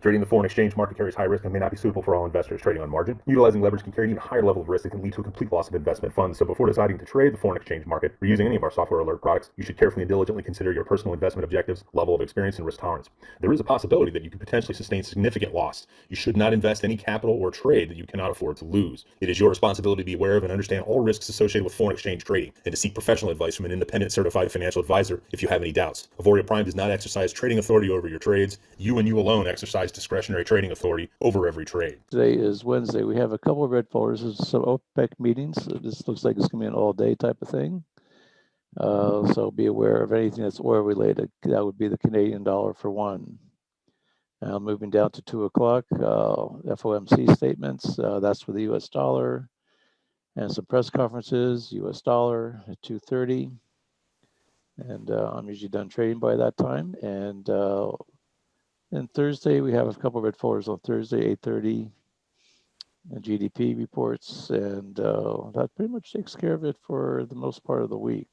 Trading the foreign exchange market carries high risk and may not be suitable for all investors. Trading on margin, utilizing leverage can carry an even higher level of risk that can lead to a complete loss of investment funds. So before deciding to trade the foreign exchange market or using any of our software alert products, you should carefully and diligently consider your personal investment objectives, level of experience, and risk tolerance. There is a possibility that you could potentially sustain significant loss. You should not invest any capital or trade that you cannot afford to lose. It is your responsibility to be aware of and understand all risks associated with foreign exchange trading and to seek professional advice from an independent certified financial advisor if you have any doubts. Auvoria Prime does not exercise trading authority over your trades. You and you alone exercise discretionary trading authority over every trade. Today is Wednesday. We have a couple of red folders. There's some OPEC meetings. So this looks like it's going to be an all-day type of thing. So be aware of anything that's oil related. That would be the Canadian dollar for one. Moving down to 2 o'clock, FOMC statements. That's for the U.S. dollar. And some press conferences, U.S. dollar at 2:30. And I'm usually done trading by that time. And Thursday, we have a couple of red folders on Thursday, 8:30. GDP reports, and that pretty much takes care of it for the most part of the week.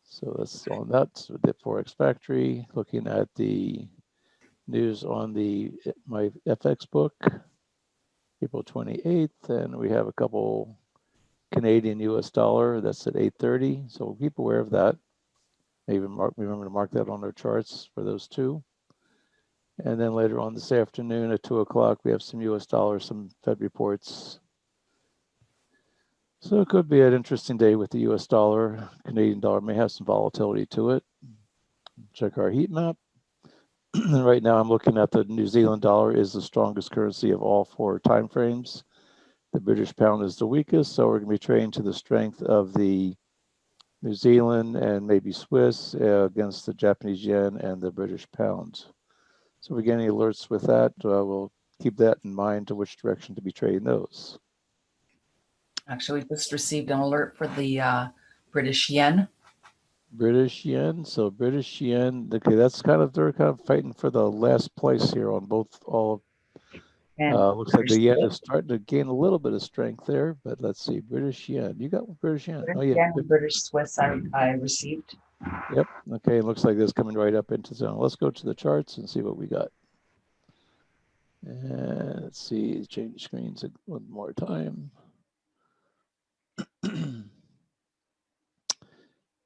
So that's on that. So the Forex Factory, looking at the news on my FX book, April 28th, and we have a couple Canadian US dollar, that's at 8:30. So we'll keep aware of that. Maybe remember to mark that on our charts for those two. And then later on this afternoon at 2 o'clock, we have some US dollars, some Fed reports. So it could be an interesting day with the US dollar. Canadian dollar may have some volatility to it. Check our heat map. And right now I'm looking at the New Zealand dollar is the strongest currency of all 4 time frames. The British pound is the weakest, so we're going to be trading to the strength of the New Zealand and maybe Swiss against the Japanese yen and the British pound. So if we get any alerts with that, we'll keep that in mind to which direction to be trading those. Actually, we just received an alert for the British yen. British yen. So British yen. Okay, they're kind of fighting for the last place here on both. Looks like the yen is starting to gain a little bit of strength there, but let's see. British yen. You got British yen. British yen and British Swiss I received. Yep. Okay. Looks like this coming right up into zone. Let's go to the charts and see what we got. And let's see. Change screens one more time.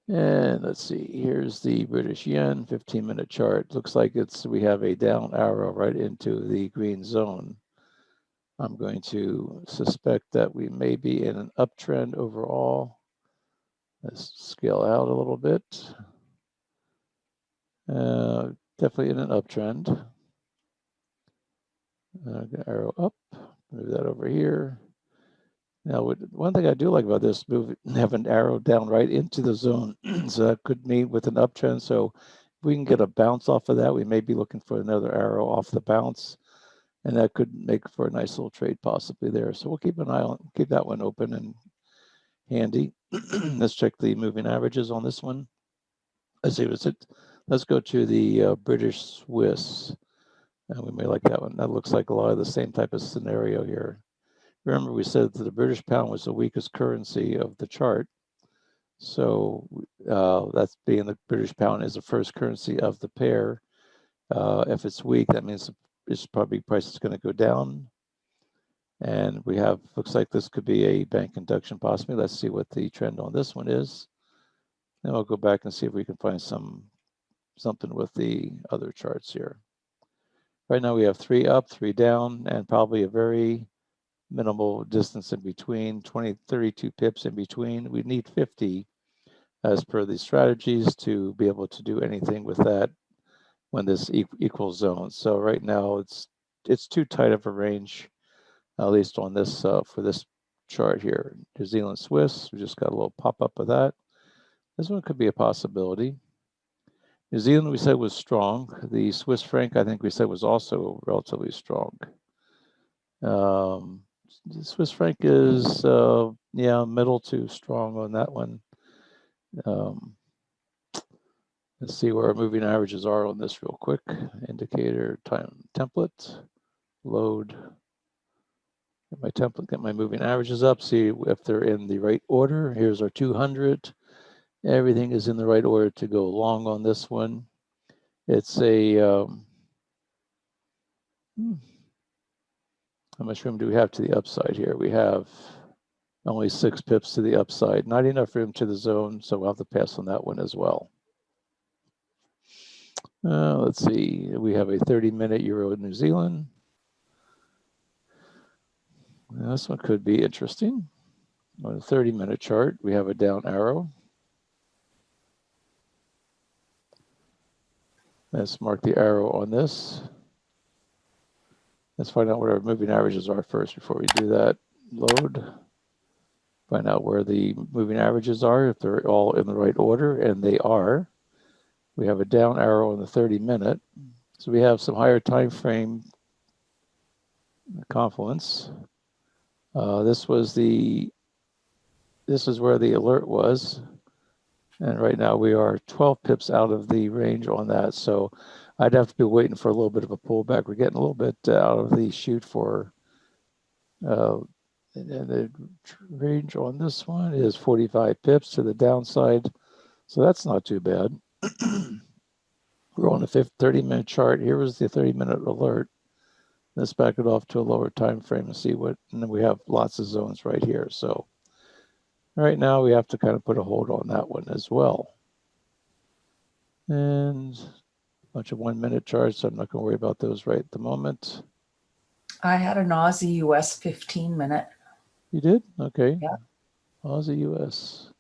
And let's see, here's the British yen 15-minute chart. Looks like we have a down arrow right into the green zone. I'm going to suspect that we may be in an uptrend overall. Let's scale out a little bit. Definitely in an uptrend. Arrow up, move that over here. Now, one thing I do like about this move, have an arrow down right into the zone. So that could mean with an uptrend. So if we can get a bounce off of that, we may be looking for another arrow off the bounce. And that could make for a nice little trade possibly there. So we'll keep an eye on, keep that one open and handy. Let's check the moving averages on this one. Let's see, let's go to the British Swiss. And we may like that one. That looks like a lot of the same type of scenario here. Remember, we said that the British pound was the weakest currency of the chart. So that's being the British pound is the first currency of the pair. If it's weak, that means it's probably price is going to go down. And we have, looks like this could be a bank induction possibly. Let's see what the trend on this one is. Then I'll go back and see if we can find something with the other charts here. Right now we have 3 up, 3 down, and probably a very minimal distance in between, 32 pips in between. We need 50 as per the strategies to be able to do anything with that when this equals zone. So right now it's too tight of a range, at least on this for this chart here. New Zealand Swiss, we just got a little pop up of that. This one could be a possibility. New Zealand we said was strong. The Swiss franc I think we said was also relatively strong. The Swiss franc is middle to strong on that one. Let's see where our moving averages are on this real quick. Indicator time template, load. Get my template, get my moving averages up, see if they're in the right order. Here's our 200. Everything is in the right order to go long on this one. It's a, how much room do we have to the upside here? We have only 6 pips to the upside, not enough room to the zone, so we'll have to pass on that one as well. Let's see, we have a 30-minute Euro New Zealand. Now, this one could be interesting. On a 30-minute chart, we have a down arrow. Let's mark the arrow on this. Let's find out what our moving averages are first before we do that. Load. Find out where the moving averages are, if they're all in the right order, and they are. We have a down arrow in the 30-minute. So we have some higher time frame confluence. This is where the alert was. And right now we are 12 pips out of the range on that. So I'd have to be waiting for a little bit of a pullback. We're getting a little bit out of the chute for, and the range on this one is 45 pips to the downside. So that's not too bad. We're on a 30-minute chart. Here was the 30-minute alert. Let's back it off to a lower time frame and see what, and then we have lots of zones right here. So right now we have to kind of put a hold on that one as well. And a bunch of 1-minute charts. So I'm not going to worry about those right at the moment. I had an Aussie US 15-minute. You did? Okay. Yeah. Aussie US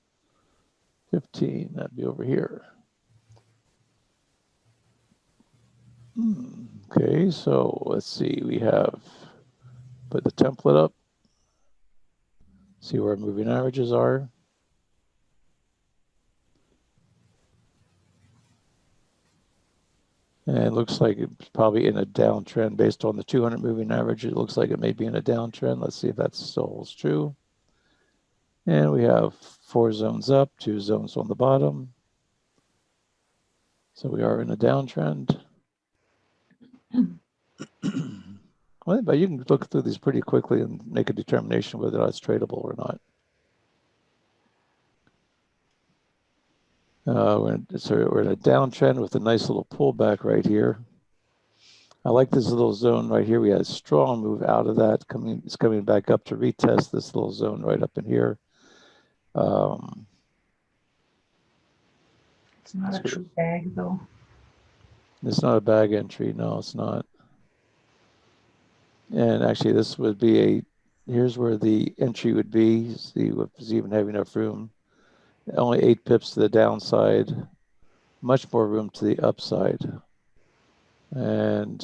15. That'd be over here. Okay, so let's see. We have put the template up. See where our moving averages are. And it looks like it's probably in a downtrend based on the 200 moving average. It looks like it may be in a downtrend. Let's see if that still holds true. And we have 4 zones up, 2 zones on the bottom. So we are in a downtrend. Well, but you can look through these pretty quickly and make a determination whether it's tradable or not. We're in a downtrend with a nice little pullback right here. I like this little zone right here. We had a strong move out of that. It's coming back up to retest this little zone right up in here. It's not a true bag, though. It's not a bag entry. No, it's not. And actually, this would be here's where the entry would be. See if it's even have enough room. Only 8 pips to the downside. Much more room to the upside. And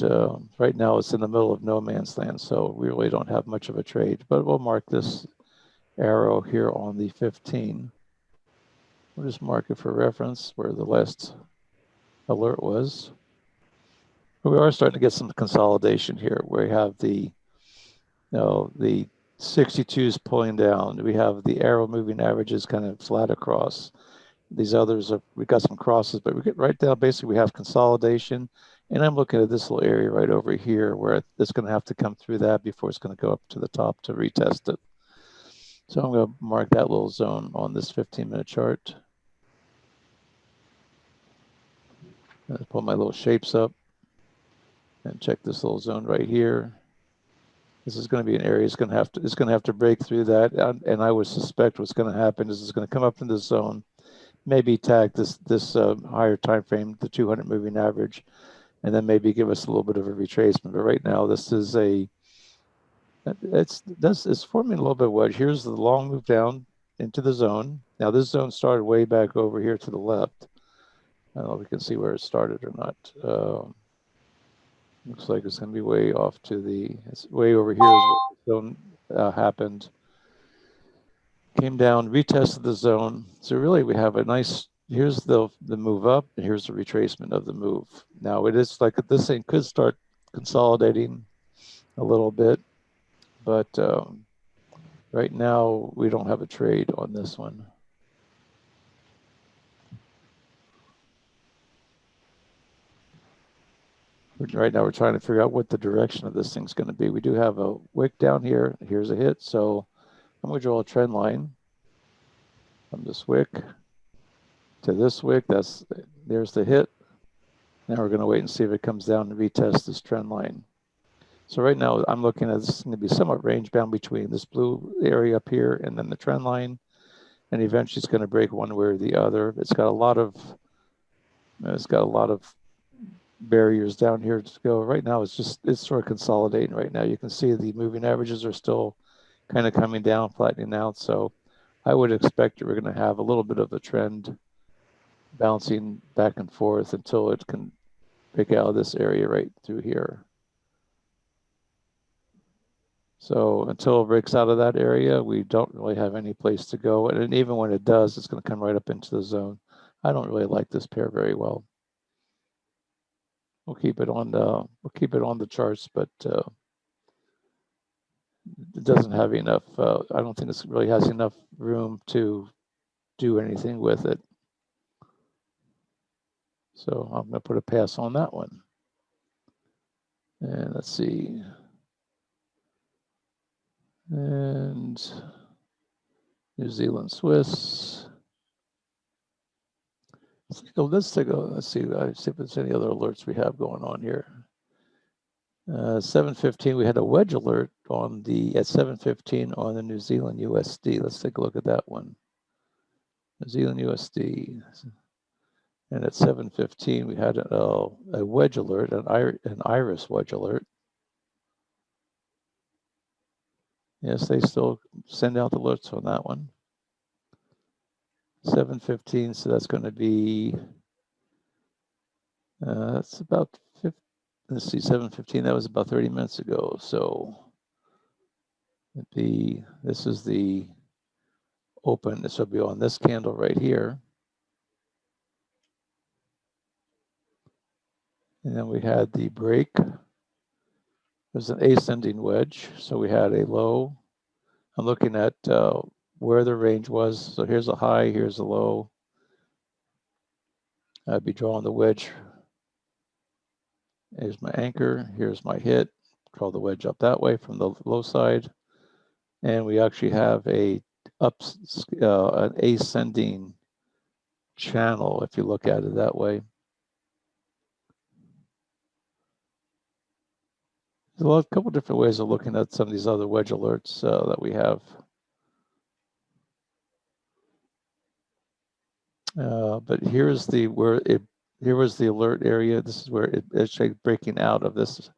right now it's in the middle of no man's land, so we really don't have much of a trade. But we'll mark this arrow here on the 15. We'll just mark it for reference where the last alert was. But we are starting to get some consolidation here where we have the 62s pulling down. We have the arrow moving averages kind of flat across. These others, we got some crosses, but we get right down. Basically, we have consolidation. And I'm looking at this little area right over here where it's going to have to come through that before it's going to go up to the top to retest it. So I'm going to mark that little zone on this 15-minute chart. I'll pull my little shapes up and check this little zone right here. This is going to be an area it's going to have to break through that. And I would suspect what's going to happen is it's going to come up in this zone, maybe tag this higher time frame, the 200 moving average, and then maybe give us a little bit of a retracement. But right now, this is it's forming a little bit of wedge. Here's the long move down into the zone. Now this zone started way back over here to the left. I don't know if we can see where it started or not. Looks like it's going to be way off to it's way over here is where the zone happened. Came down, retested the zone. So really we have a nice, here's the move up, and here's the retracement of the move. Now it is like this thing could start consolidating a little bit, but right now we don't have a trade on this one. Right now we're trying to figure out what the direction of this thing's going to be. We do have a wick down here. Here's a hit. So I'm going to draw a trend line from this wick to this wick. There's the hit. Now we're going to wait and see if it comes down and retest this trend line. So right now I'm looking at this going to be somewhat range bound between this blue area up here and then the trend line. And eventually it's going to break one way or the other. It's got a lot of barriers down here to go. Right now it's sort of consolidating right now. You can see the moving averages are still kind of coming down, flattening out. So I would expect that we're going to have a little bit of a trend bouncing back and forth until it can break out of this area right through here. So until it breaks out of that area, we don't really have any place to go. And even when it does, it's going to come right up into the zone. I don't really like this pair very well. We'll keep it on the charts, but it doesn't have enough. I don't think it really has enough room to do anything with it. So I'm going to put a pass on that one. And let's see. And New Zealand Swiss. Let's see if there's any other alerts we have going on here. 7:15, we had a wedge alert at 7:15 on the New Zealand USD. Let's take a look at that one. New Zealand USD. And at 7:15, we had a wedge alert, an iris wedge alert. Yes, they still send out alerts on that one. 7:15, so that's going to be, that's about 50, let's see, 7:15, that was about 30 minutes ago. So this is the open, this will be on this candle right here. And then we had the break. There's an ascending wedge. So we had a low. I'm looking at where the range was. So here's a high, here's a low. I'd be drawing the wedge. Here's my anchor, here's my hit. Draw the wedge up that way from the low side. And we actually have an ascending channel if you look at it that way. There's a couple different ways of looking at some of these other wedge alerts that we have. But here was the alert area. This is where it's breaking out of this.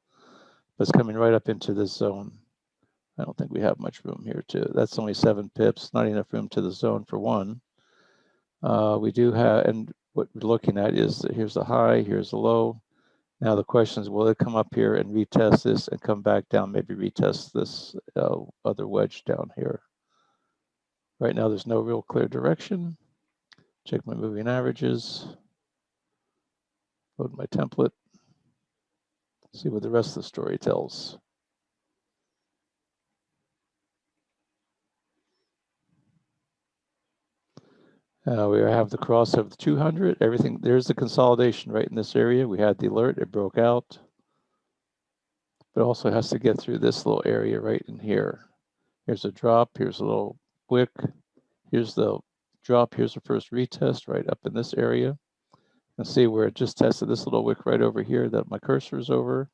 It's coming right up into this zone. I don't think we have much room here too. That's only 7 pips, not enough room to the zone for one. We do have, and what we're looking at is here's the high, here's the low. Now the question is, will it come up here and retest this and come back down, maybe retest this other wedge down here? Right now, there's no real clear direction. Check my moving averages. Load my template. See what the rest of the story tells. We have the cross of the 200. Everything, there's the consolidation right in this area. We had the alert, it broke out. But also has to get through this little area right in here. Here's a drop, here's a little wick. Here's the drop, here's the first retest right up in this area. And see where it just tested this little wick right over here that my cursor is over.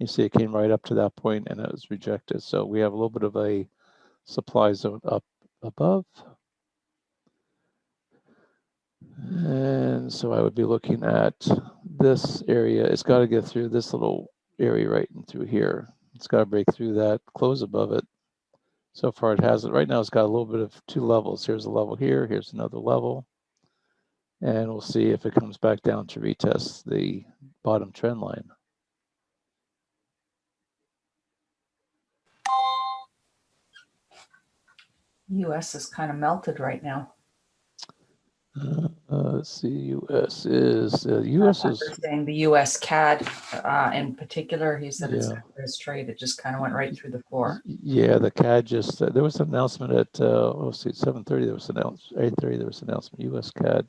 You see it came right up to that point and it was rejected. So we have a little bit of a supply zone up above. And so I would be looking at this area. It's got to get through this little area right in through here. It's got to break through that, close above it. So far it hasn't. Right now it's got a little bit of 2 levels. Here's a level here, here's another level. And we'll see if it comes back down to retest the bottom trend line. US is kind of melted right now. Let's see, US is saying the US CAD in particular. He said it's yeah. his trade. It just kind of went right through the floor. Yeah, the CAD just there was an announcement at 7:30. There was an announcement. 8:30. There was an announcement. US CAD.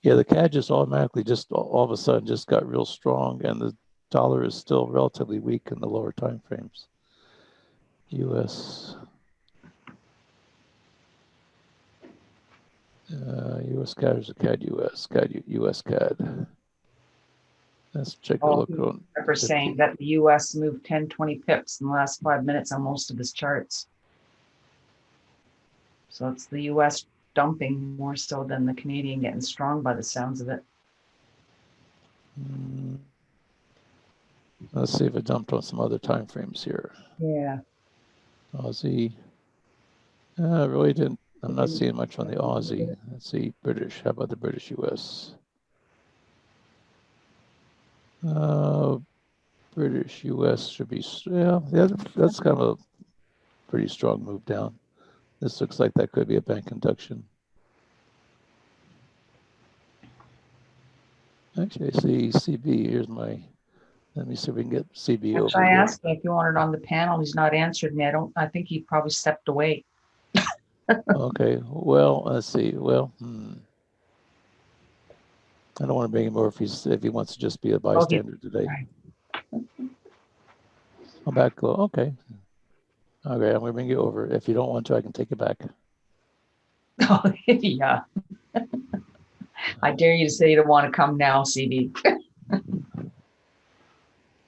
Yeah, the CAD just automatically all of a sudden just got real strong, and dollar is still relatively weak in the lower time frames. US US CAD is a CAD US CAD US CAD. Let's check a Oh, look I on remember 50. saying that the US moved 10, 20 pips in the last 5 minutes on most of his charts. So it's the US dumping more so than the Canadian getting strong by the sounds of it. Let's see if it dumped on some other time frames here. Yeah. Aussie. Really didn't. I'm not seeing much on the Aussie. Let's see, British. How about the British US? British US should be, yeah, that's kind of a pretty strong move down. This looks like that could be a bank induction. Actually, I see CB. Here's my, let me see if we can get CB over Actually, I here. asked him if you wanted on the panel. He's not answered me. I think he probably stepped away. Okay, well, let's see. Well, I don't want to bring him over if he wants to just be a bystander today. Right. I'm back. Okay. Okay, I'm going to bring you over. If you don't want to, I can take it back. Oh, yeah. I dare you to say you don't want to come now, CD.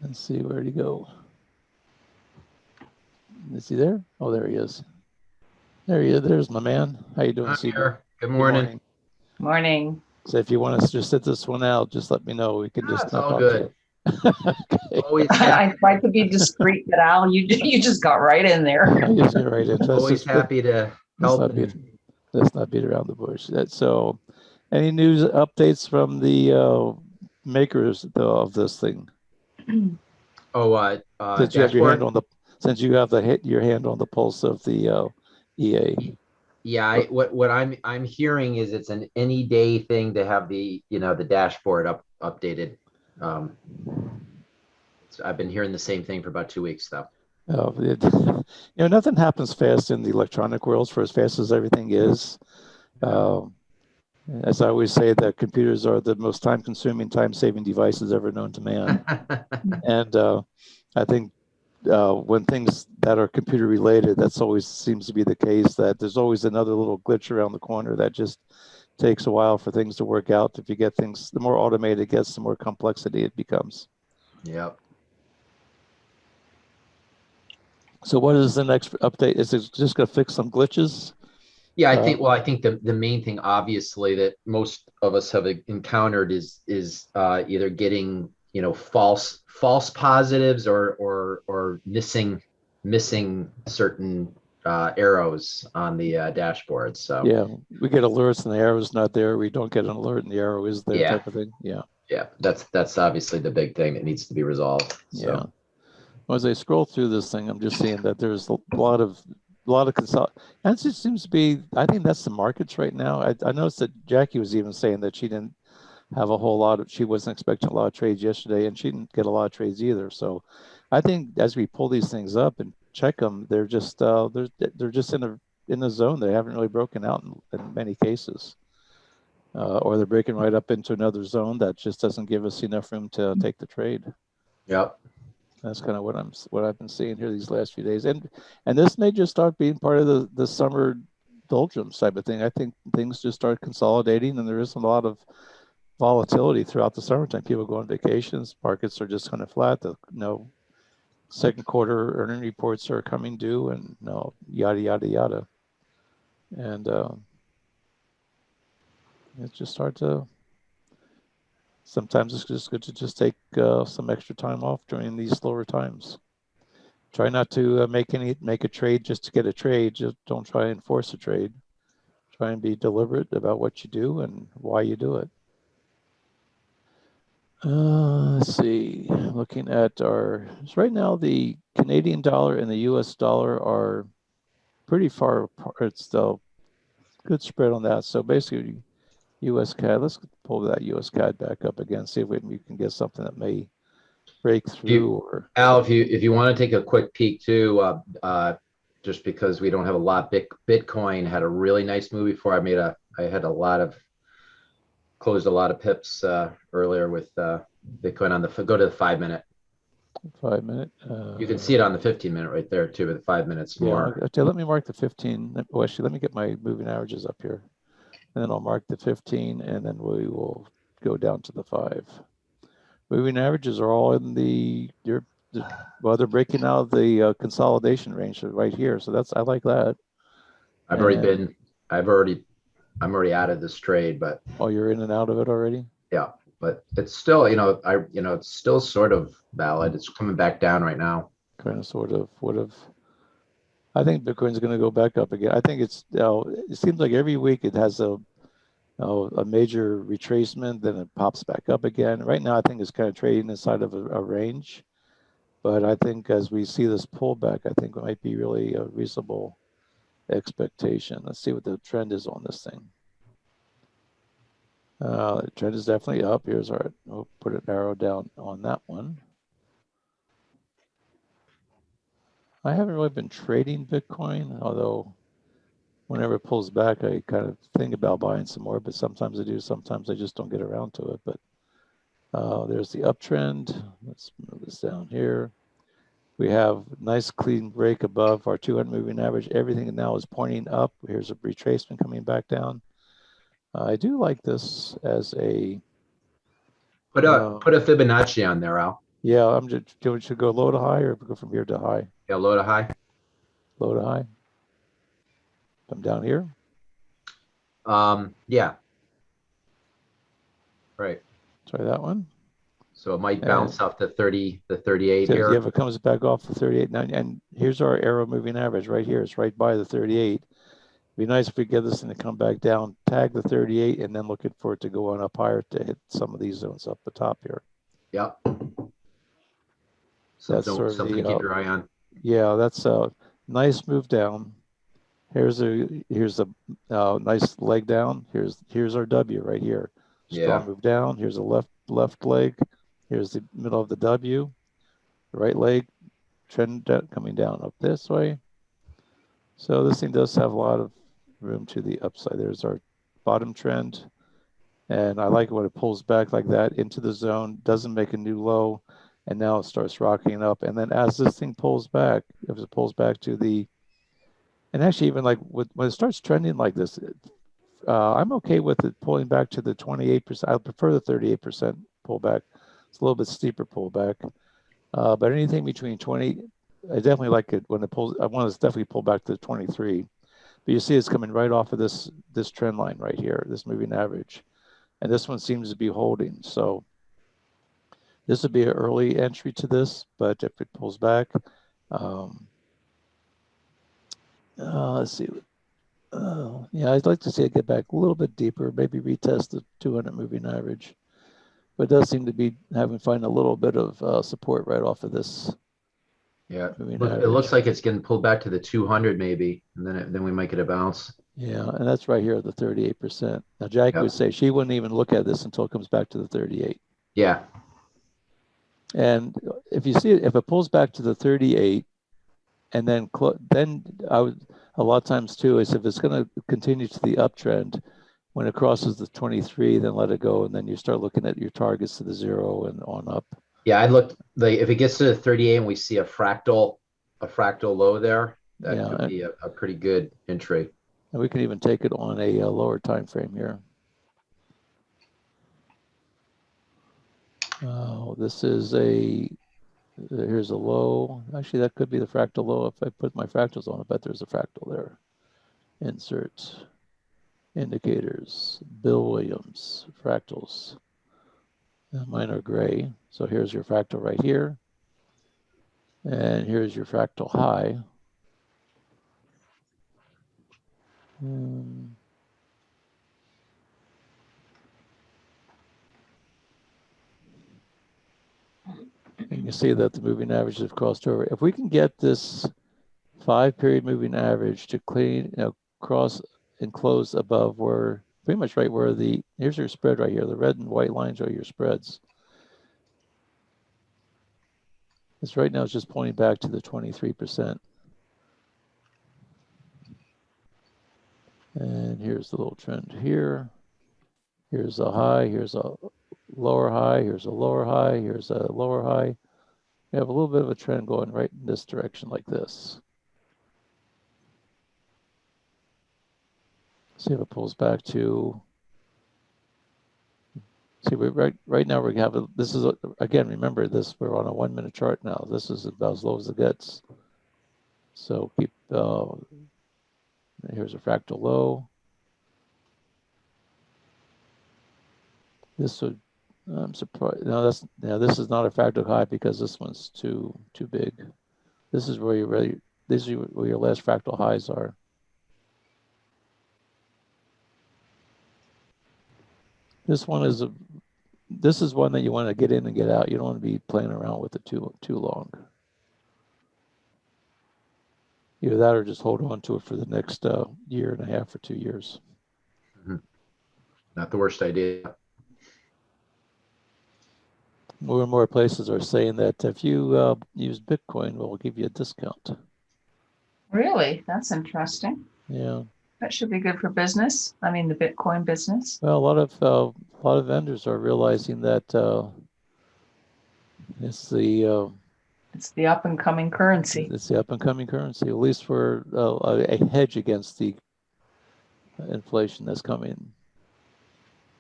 Let's see, where'd he go? Is he there? Oh, there he is. There he is. There's my man. How you doing, I'm CB? here. Good morning. Morning. So if you want us to just sit this one out, just let me know. We can just It's not all talk good. to you. Okay. Always I happy, tried to be discreet, but Al, you just got right in there. I just get right into it. always happy to help. Let's not beat around the bush. So, any news updates from the makers of this thing? Since you have your hand on the, since you have your hand on the pulse of the EA. Yeah, what I'm hearing is it's an any day thing to have the the dashboard updated. So I've been hearing the same thing for about 2 weeks though. Nothing happens fast in the electronic world for as fast as everything is. As I always say, that computers are the most time-consuming, time-saving devices ever known to man. And I think when things that are computer related, that's always seems to be the case, that there's always another little glitch around the corner that just takes a while for things to work out. If you get things, the more automated it gets, the more complexity it becomes. Yep. So what is the next update? Is it just going to fix some glitches? Yeah, I think the main thing obviously that most of us have encountered is either getting false positives or missing certain arrows on the dashboard. So yeah, we get alerts and the arrow's not there. We don't get an alert and the arrow is there, type of thing. Yeah, that's obviously the big thing that needs to be resolved. So. Yeah. Well, as I scroll through this thing, I'm just seeing that there's a lot of consult. And it just seems to be, I think that's the markets right now. I noticed that Jackie was even saying that she didn't have a whole lot of, she wasn't expecting a lot of trades yesterday, and she didn't get a lot of trades either. So I think as we pull these things up and check them, they're just in a zone. They haven't really broken out in many cases. Or they're breaking right up into another zone that just doesn't give us enough room to take the trade. Yep. That's kind of what I've been seeing here these last few days, and this may just start being part of the summer doldrums type of thing. I think things just start consolidating, and there is a lot of volatility throughout the summertime. People go on vacations, markets are just kind of flat. Second quarter earning reports are coming due, and yada yada yada, and it's just hard to. Sometimes it's just good to just take some extra time off during these slower times. Try not to make a trade just to get a trade. Just don't try and force a trade. Try and be deliberate about what you do and why you do it. Let's see. Looking at right now, the Canadian dollar and the U.S. dollar are pretty far apart. It's still good spread on that. So basically, U.S. CAD. Let's pull that U.S. CAD back up again. See if we can get something that may break through. Al, if you want to take a quick peek too, just because we don't have a lot, Bitcoin had a really nice move before. I had closed a lot of pips earlier with Bitcoin on go to the 5 minute. 5 minute. You can see it on the 15-minute right there too, but the 5 minutes Yeah, more. okay, let me mark the 15. Well, actually, let me get my moving averages up here. And then I'll mark the 15, and then we will go down to the 5. Moving averages are all in well, they're breaking out of the consolidation range right here. So I like that. I'm already out of this trade, but Oh, you're in and out of it already? yeah, but it's still, it's still sort of valid. It's coming back down right now. Kind of, sort of, would have. I think Bitcoin's going to go back up again. I think it seems like every week it has a major retracement, then it pops back up again. Right now, I think it's kind of trading inside of a range. But I think as we see this pullback, I think it might be really a reasonable expectation. Let's see what the trend is on this thing. The trend is definitely up. We'll put an arrow down on that one. I haven't really been trading Bitcoin, although whenever it pulls back, I kind of think about buying some more, but sometimes I do, sometimes I just don't get around to it. But there's the uptrend. Let's move this down here. We have nice clean break above our 200 moving average. Everything now is pointing up. Here's a retracement coming back down. I do like this as a... Put a Fibonacci on there, Al. Yeah, I'm just, should go low to high or go from here to high? Yeah, low to high. Low to high. Come down here. Yeah. Right. Try that one. So it might bounce off the 38 so, here. Yeah, if it comes back off the 38, and here's our arrow moving average right here. It's right by the 38. It'd be nice if we get this thing to come back down, tag the 38, and then looking for it to go on up higher to hit some of these zones up the top here. Yep. That's something to keep your eye on. Yeah, that's a nice move down. Here's a nice leg down. Here's our W right here. Strong move down. Here's a left leg. Here's the middle of the W. The right leg trend coming down up this way. So this thing does have a lot of room to the upside. There's our bottom trend. And I like when it pulls back like that into the zone, doesn't make a new low, and now it starts rocking up. And then as this thing pulls back, if it pulls back to the, and actually even like when it starts trending like this, I'm okay with it pulling back to the 28%. I prefer the 38% pullback. It's a little bit steeper pullback. But anything between 20, I definitely like it when it pulls. I want to definitely pull back to 23. But you see it's coming right off of this trend line right here, this moving average. And this one seems to be holding. So this would be an early entry to this, but if it pulls back, let's see. Yeah, I'd like to see it get back a little bit deeper, maybe retest the 200 moving average. But it does seem to be find a little bit of support right off of this. Yeah, it looks like it's getting pulled back to the 200 maybe, and then we might get a bounce. Yeah, and that's right here at the 38%. Now, Jackie would say she wouldn't even look at this until it comes back to the 38. Yeah. And if you see it, if it pulls back to the 38, and then I would, a lot of times too, is if it's going to continue to the uptrend, when it crosses the 23, then let it go, and then you start looking at your targets to the 0 and on up. Yeah, I looked like if it gets to the 38 and we see a fractal low there, that could be a pretty good entry. And we can even take it on a lower time frame here. This is here's a low. Actually, that could be the fractal low. If I put my fractals on, I bet there's a fractal there. Insert indicators, Bill Williams, fractals. Mine are gray. So here's your fractal right here. And here's your fractal high. And you can see that the moving averages have crossed over. If we can get this 5-period moving average to cross and close above where, pretty much right where here's your spread right here. The red and white lines are your spreads. This right now is just pointing back to the 23%. And here's the little trend here. Here's a high, here's a lower high, here's a lower high, here's a lower high. We have a little bit of a trend going right in this direction like this. See if it pulls back to. See, right now we have this is again. Remember this. We're on a 1 minute chart now. This is about as low as it gets. So keep. Here's a fractal low. This would. I'm surprised. No, this is not a fractal high because this one's too big. This is where these are where your last fractal highs are. This is one that you want to get in and get out. You don't want to be playing around with it too long. Either that or just hold on to it for the next year and a half or 2 years. Not the worst idea. More and more places are saying that if you use Bitcoin, we'll give you a discount. Really? That's interesting. Yeah. That should be good for business. I mean, the Bitcoin business. Well, a lot of vendors are realizing that it's the up and coming currency. It's the up and coming currency, at least for a hedge against the inflation that's coming.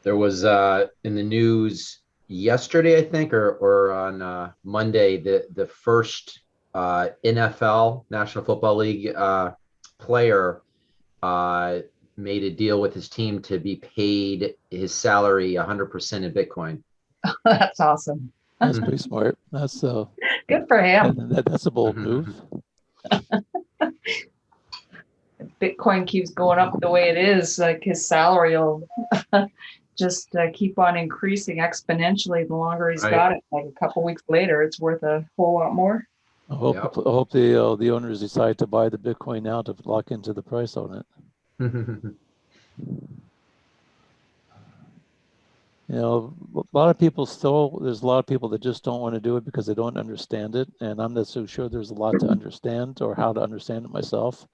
There was in the news yesterday, I think, or on Monday, the first NFL, National Football League player made a deal with his team to be paid his salary 100% in Bitcoin. That's awesome. That's pretty smart. That's good for him. That's a bold move. Bitcoin keeps going up the way it is, like his salary will just keep on increasing exponentially the longer he's got it. Like a couple weeks later, it's worth a whole lot more. I hope the owners decide to buy the Bitcoin now to lock into the price on it. You know, a lot of people there's a lot of people that just don't want to do it because they don't understand it. And I'm not so sure there's a lot to understand or how to understand it myself.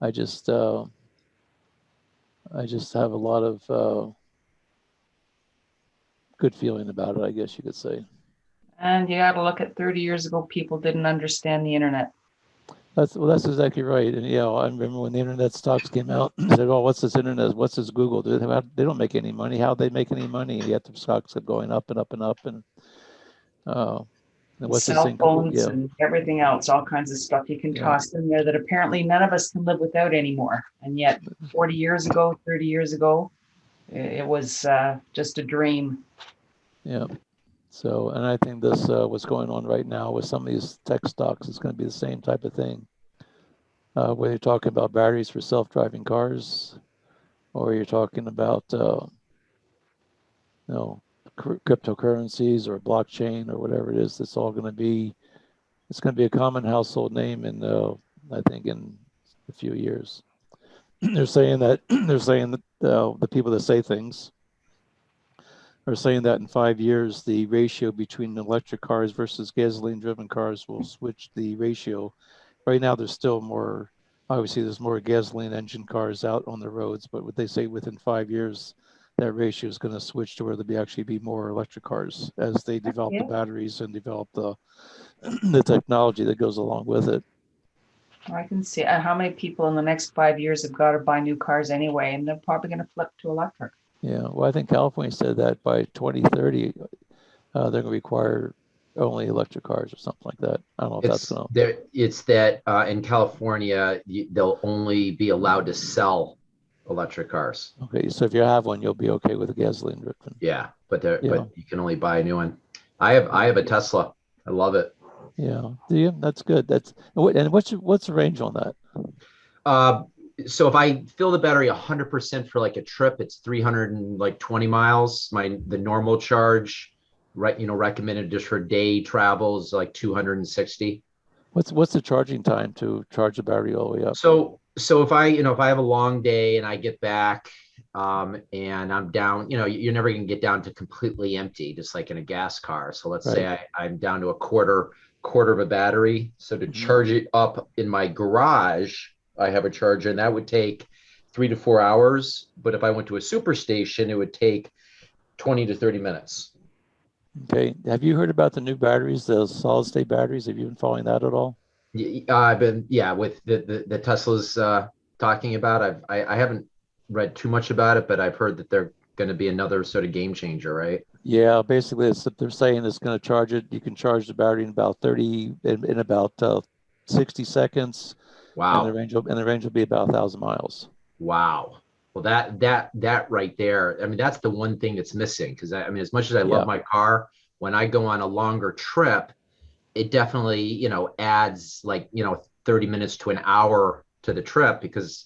I just have a lot of good feeling about it, I guess you could say. And you got to look at 30 years ago, people didn't understand the internet. That's exactly right. And I remember when the internet stocks came out, they said, "Oh, what's this internet? What's this Google? They don't make any money. How they make any money?" And yet the stocks kept going up and up and up. And what's cell phones and everything else, all kinds of stuff you can toss in there that apparently none of us can live without anymore. And yet 40 years ago, 30 years ago, it was just a dream. Yeah. So, and I think this what's going on right now with some of these tech stocks is going to be the same type of thing. Whether you're talking about batteries for self-driving cars, or you're talking about cryptocurrencies or blockchain or whatever it is, it's going to be a common household name in I think in a few years. They're saying that the people that say things are saying that in 5 years, the ratio between electric cars versus gasoline-driven cars will switch the ratio. Right now, there's more gasoline engine cars out on the roads, but what they say within 5 years, that ratio is going to switch to where there'll actually be more electric cars as they develop the batteries and develop the technology that goes along with it. I can see how many people in the next 5 years have got to buy new cars anyway, and they're probably going to flip to electric. Yeah, well, I think California said that by 2030, they're going to require only electric cars or something like that. I don't know if that's going to. It's that in California, they'll only be allowed to sell electric cars. Okay, so if you have one, you'll be okay with a gasoline driven. Yeah, but you can only buy a new one. I have a Tesla. I love it. Yeah, do you? That's good. And what's the range on that? So if I fill the battery 100% for like a trip, it's 320 miles. The normal charge, recommended just for day travel is like 260. What's the charging time to charge the battery all the way up? So if I have a long day and I get back and I'm down, you're never going to get down to completely empty, just like in a gas car. So let's say I'm down to a quarter of a battery. So to charge it up in my garage, I have a charger, and that would take 3 to 4 hours. But if I went to a super station, it would take 20 to 30 minutes. Okay. Have you heard about the new batteries, the solid state batteries? Have you been following that at all? I've been, yeah, with the Tesla's talking about. I haven't read too much about it, but I've heard that they're going to be another sort of game changer, right? Yeah, basically, they're saying it's going to charge it. You can charge the battery in about 30 in about 60 seconds, and Wow. the range will be about 1,000 miles. Wow. Well, that right there, I mean, that's the one thing that's missing. Because I mean, as much as I love Yeah, my car, when I go on a longer trip, it definitely, adds like, 30 minutes to an hour to the trip because,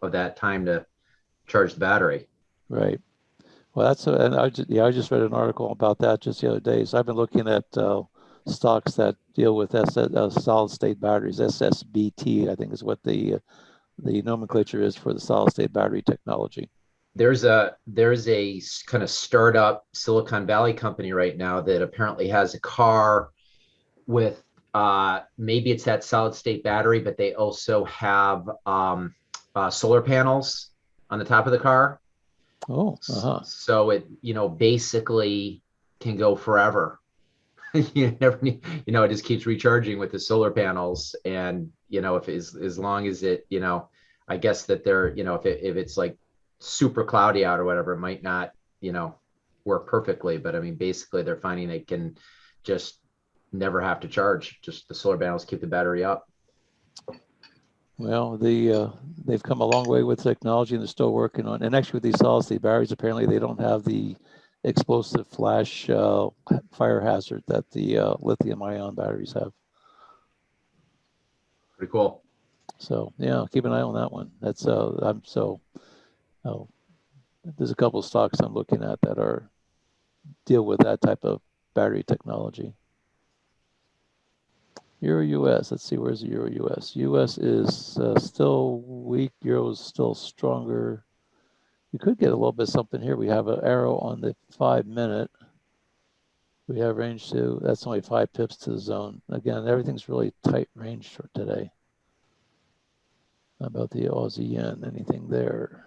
of that time to charge the battery. right. Well, and I just read an article about that just the other day. So I've been looking at stocks that deal with solid state batteries. SSBT, I think, is what the nomenclature is for the solid state battery technology. There's a kind of startup Silicon Valley company right now that apparently has a car with maybe it's that solid state battery, but they also have solar panels on the top of the car. Oh, uh-huh. So it, basically can go forever. You never need, it just keeps recharging with the solar panels. And, if as long as it, I guess that they're, if it's like super cloudy out or whatever, it might not, you know, work perfectly. But I mean, basically they're finding they can just never have to charge. Just the solar panels keep the battery up. Well, they've come a long way with technology, and they're still working on. And actually, with these solid state batteries, apparently they don't have the explosive flash fire hazard that the lithium ion batteries have. Pretty cool. So yeah, keep an eye on that one. That's oh, there's a couple of stocks I'm looking at that are deal with that type of battery technology. Euro US. Let's see, where's the Euro US? US is still weak. Euro is still stronger. You could get a little bit something here. We have an arrow on the 5 minute. We have range to, that's only 5 pips to the zone. Again, everything's really tight range for today. How about the Aussie yen? Anything there?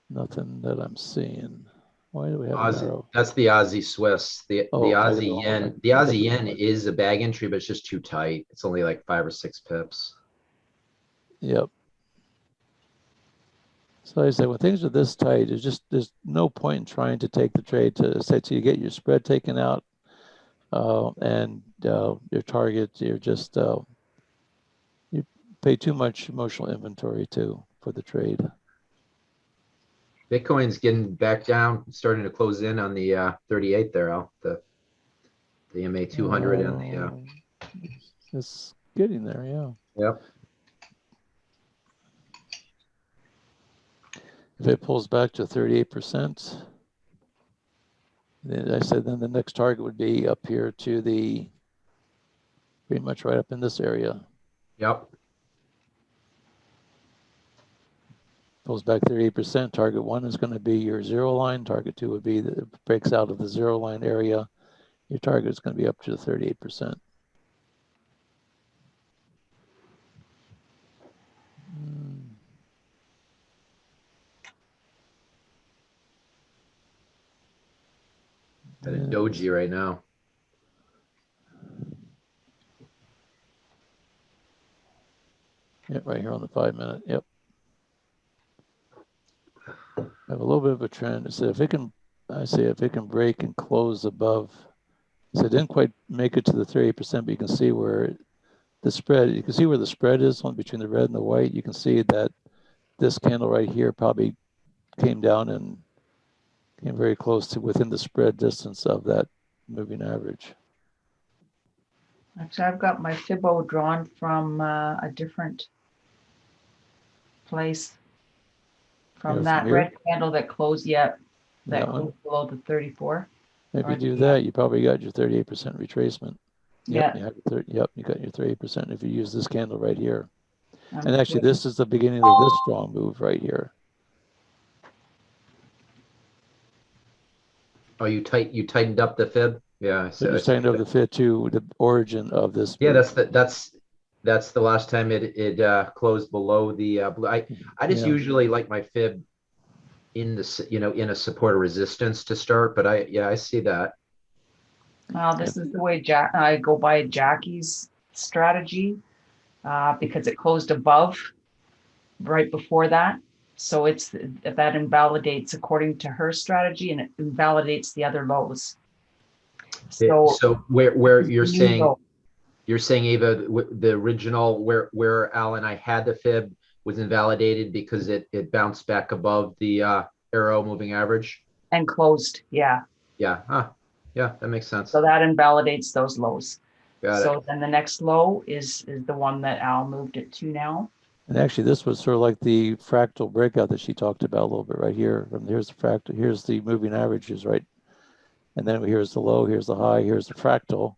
Nothing that I'm seeing. Why do we have an arrow? That's the Aussie Swiss. The Aussie yen. The Aussie yen is a bag entry, but it's just too tight. It's only like 5 or 6 pips. Yep. So I said, when things are this tight, there's no point in trying to take the trade to say till you get your spread taken out and your target. You pay too much emotional inventory for the trade. Bitcoin's getting back down, starting to close in on the 38 there, Al. The MA 200 and the It's getting there, yeah. Yep. If it pulls back to 38%, then I said then the next target would be up here to pretty much right up in this area. Yep. Pulls back 38%. Target 1 is going to be your 0 line. Target 2 would be that it breaks out of the 0 line area. Your target is going to be up to the 38%. At a doji right now. Yeah, right here on the 5 minute. Yep. I have a little bit of a trend. So if it can break and close above. So it didn't quite make it to the 38%, but you can see where the spread is on between the red and the white. You can see that this candle right here probably came down and came very close to within the spread distance of that moving average. Actually, I've got my Fibbo drawn from a different place. From that red candle that closed closed below the 34. If you do that, you probably got your 38% retracement. Yep, yeah. You got your 38% if you use this candle right here. And actually, this is the beginning of this strong move right here. Oh, you tightened up the fib? Yeah. So you tightened up the fib to the origin of this Yeah, move. that's the last time it closed below the blue. I just usually like my fib in the in a support or resistance to start, but I see that. Well, this is the way I go by Jackie's strategy because it closed above right before that. So that invalidates according to her strategy, and it invalidates the other lows. So where you're new saying low. you're saying, Ava, the original where Al and I had the fib was invalidated because it bounced back above the arrow moving average. And closed, yeah. Yeah, yeah, that makes sense. So that invalidates those lows. Got So it. then the next low is the one that Al moved it to now. And actually, this was sort of like the fractal breakout that she talked about a little bit right here. From here's the fractal, here's the moving averages, right? And then here's the low, here's the high, here's the fractal.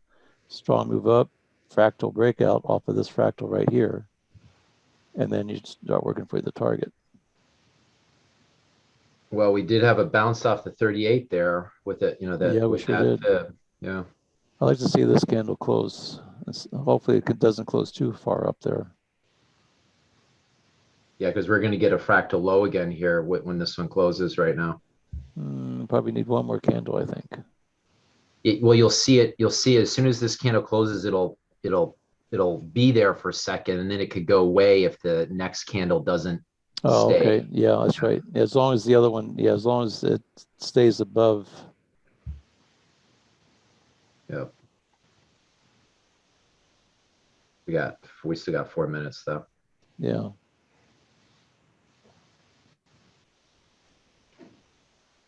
Strong move up, fractal breakout off of this fractal right here. And then you start working for the target. Well, we did have a bounce off the 38 there with it, that Yeah, we with sure that did. fib. Yeah. I like to see this candle close. Hopefully it doesn't close too far up there. Yeah, because we're going to get a fractal low again here when this one closes right now. Probably need one more candle, I think. Well, you'll see it. You'll see it as soon as this candle closes. It'll be there for a second, and then it could go away if the next candle doesn't stay. Okay. Yeah, that's right. As long as the other one, as long as it stays above. Yep. We still got 4 minutes though. Yeah.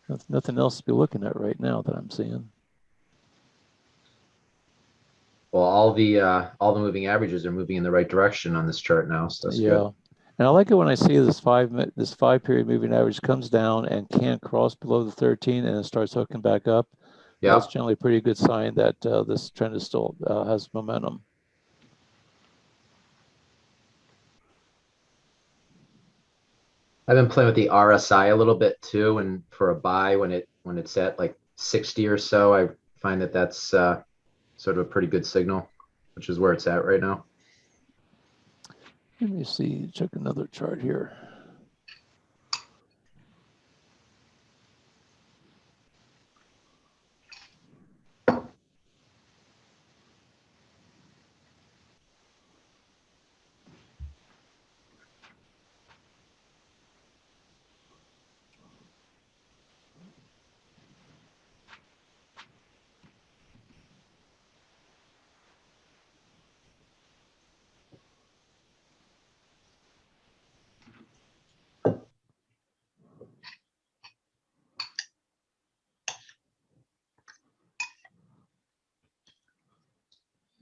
That's nothing else to be looking at right now that I'm seeing. Well, all the moving averages are moving in the right direction on this chart now, so that's good. And I like it when I see this 5 period moving average comes down and can't cross below the 13 and it starts hooking back up. Yeah, That's generally a pretty good sign that this trend is still has momentum. I've been playing with the RSI a little bit too, and for a buy when it's at like 60 or so, I find that's sort of a pretty good signal, which is where it's at right now. Let me see, check another chart here.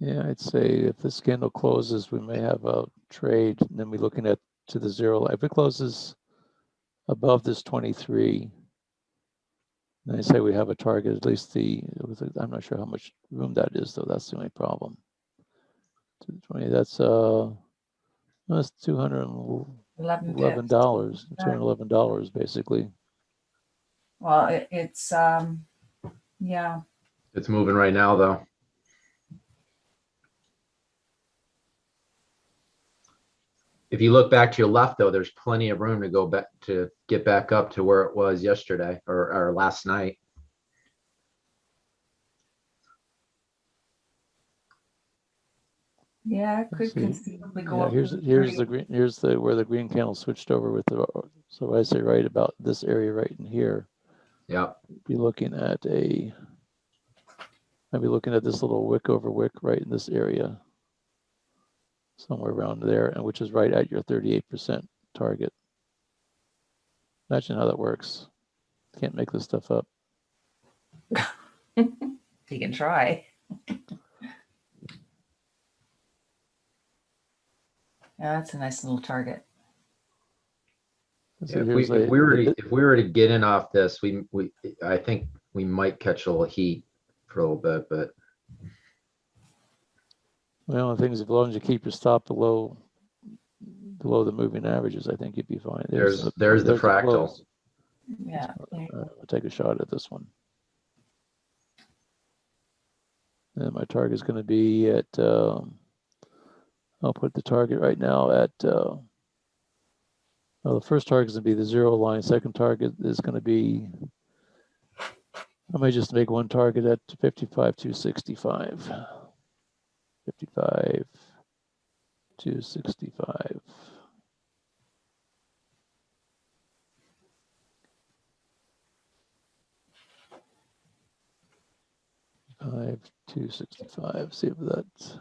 Yeah, I'd say if this candle closes, we may have a trade, and then we're looking at to the zero line. If it closes above this 23, then I say we have a target, at least I'm not sure how much room that is, though. That's the only problem. 220, that's $211, $211 basically. Well, it's yeah. It's moving right now though. If you look back to your left, though, there's plenty of room to go back to get back up to where it was yesterday or last night. Yeah, it could conceivably go up. Here's the green. Here's where the green candle switched over with the. So I say right about this area right in here. Yep. Be looking at I'd be looking at this little wick over wick right in this area. Somewhere around there, and which is right at your 38% target. Imagine how that works. Can't make this stuff up. You can try. Yeah, that's a nice little target. So if we were to get in off this, I think we might catch a little heat for a little bit, but well, the thing is, as long as you keep your stop below the moving averages, I think you'd be fine. There's the fractal. Yeah. I'll take a shot at this one. And my target is going to be at. I'll put the target right now at. Well, the first target is going to be the zero line. Second target is going to be I might just make one target at 55 to 65. 55 to 65. To 65. See if that's.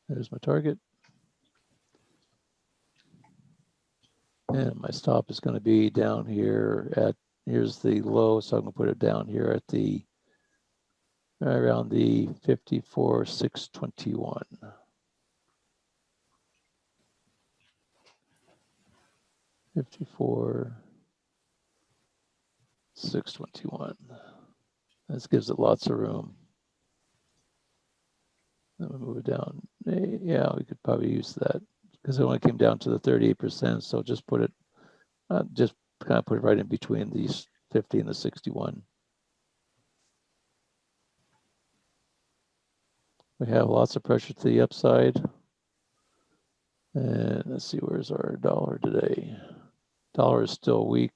There's my target. And my stop is going to be down here at, here's the low, so I'm going to put it down here at the, around the 54,621. 54,621. This gives it lots of room. Then we move it down. Yeah, we could probably use that because it only came down to the 38%. So just put it, just kind of put it right in between these 50 and the 61. We have lots of pressure to the upside. And let's see, where's our dollar today? Dollar is still weak.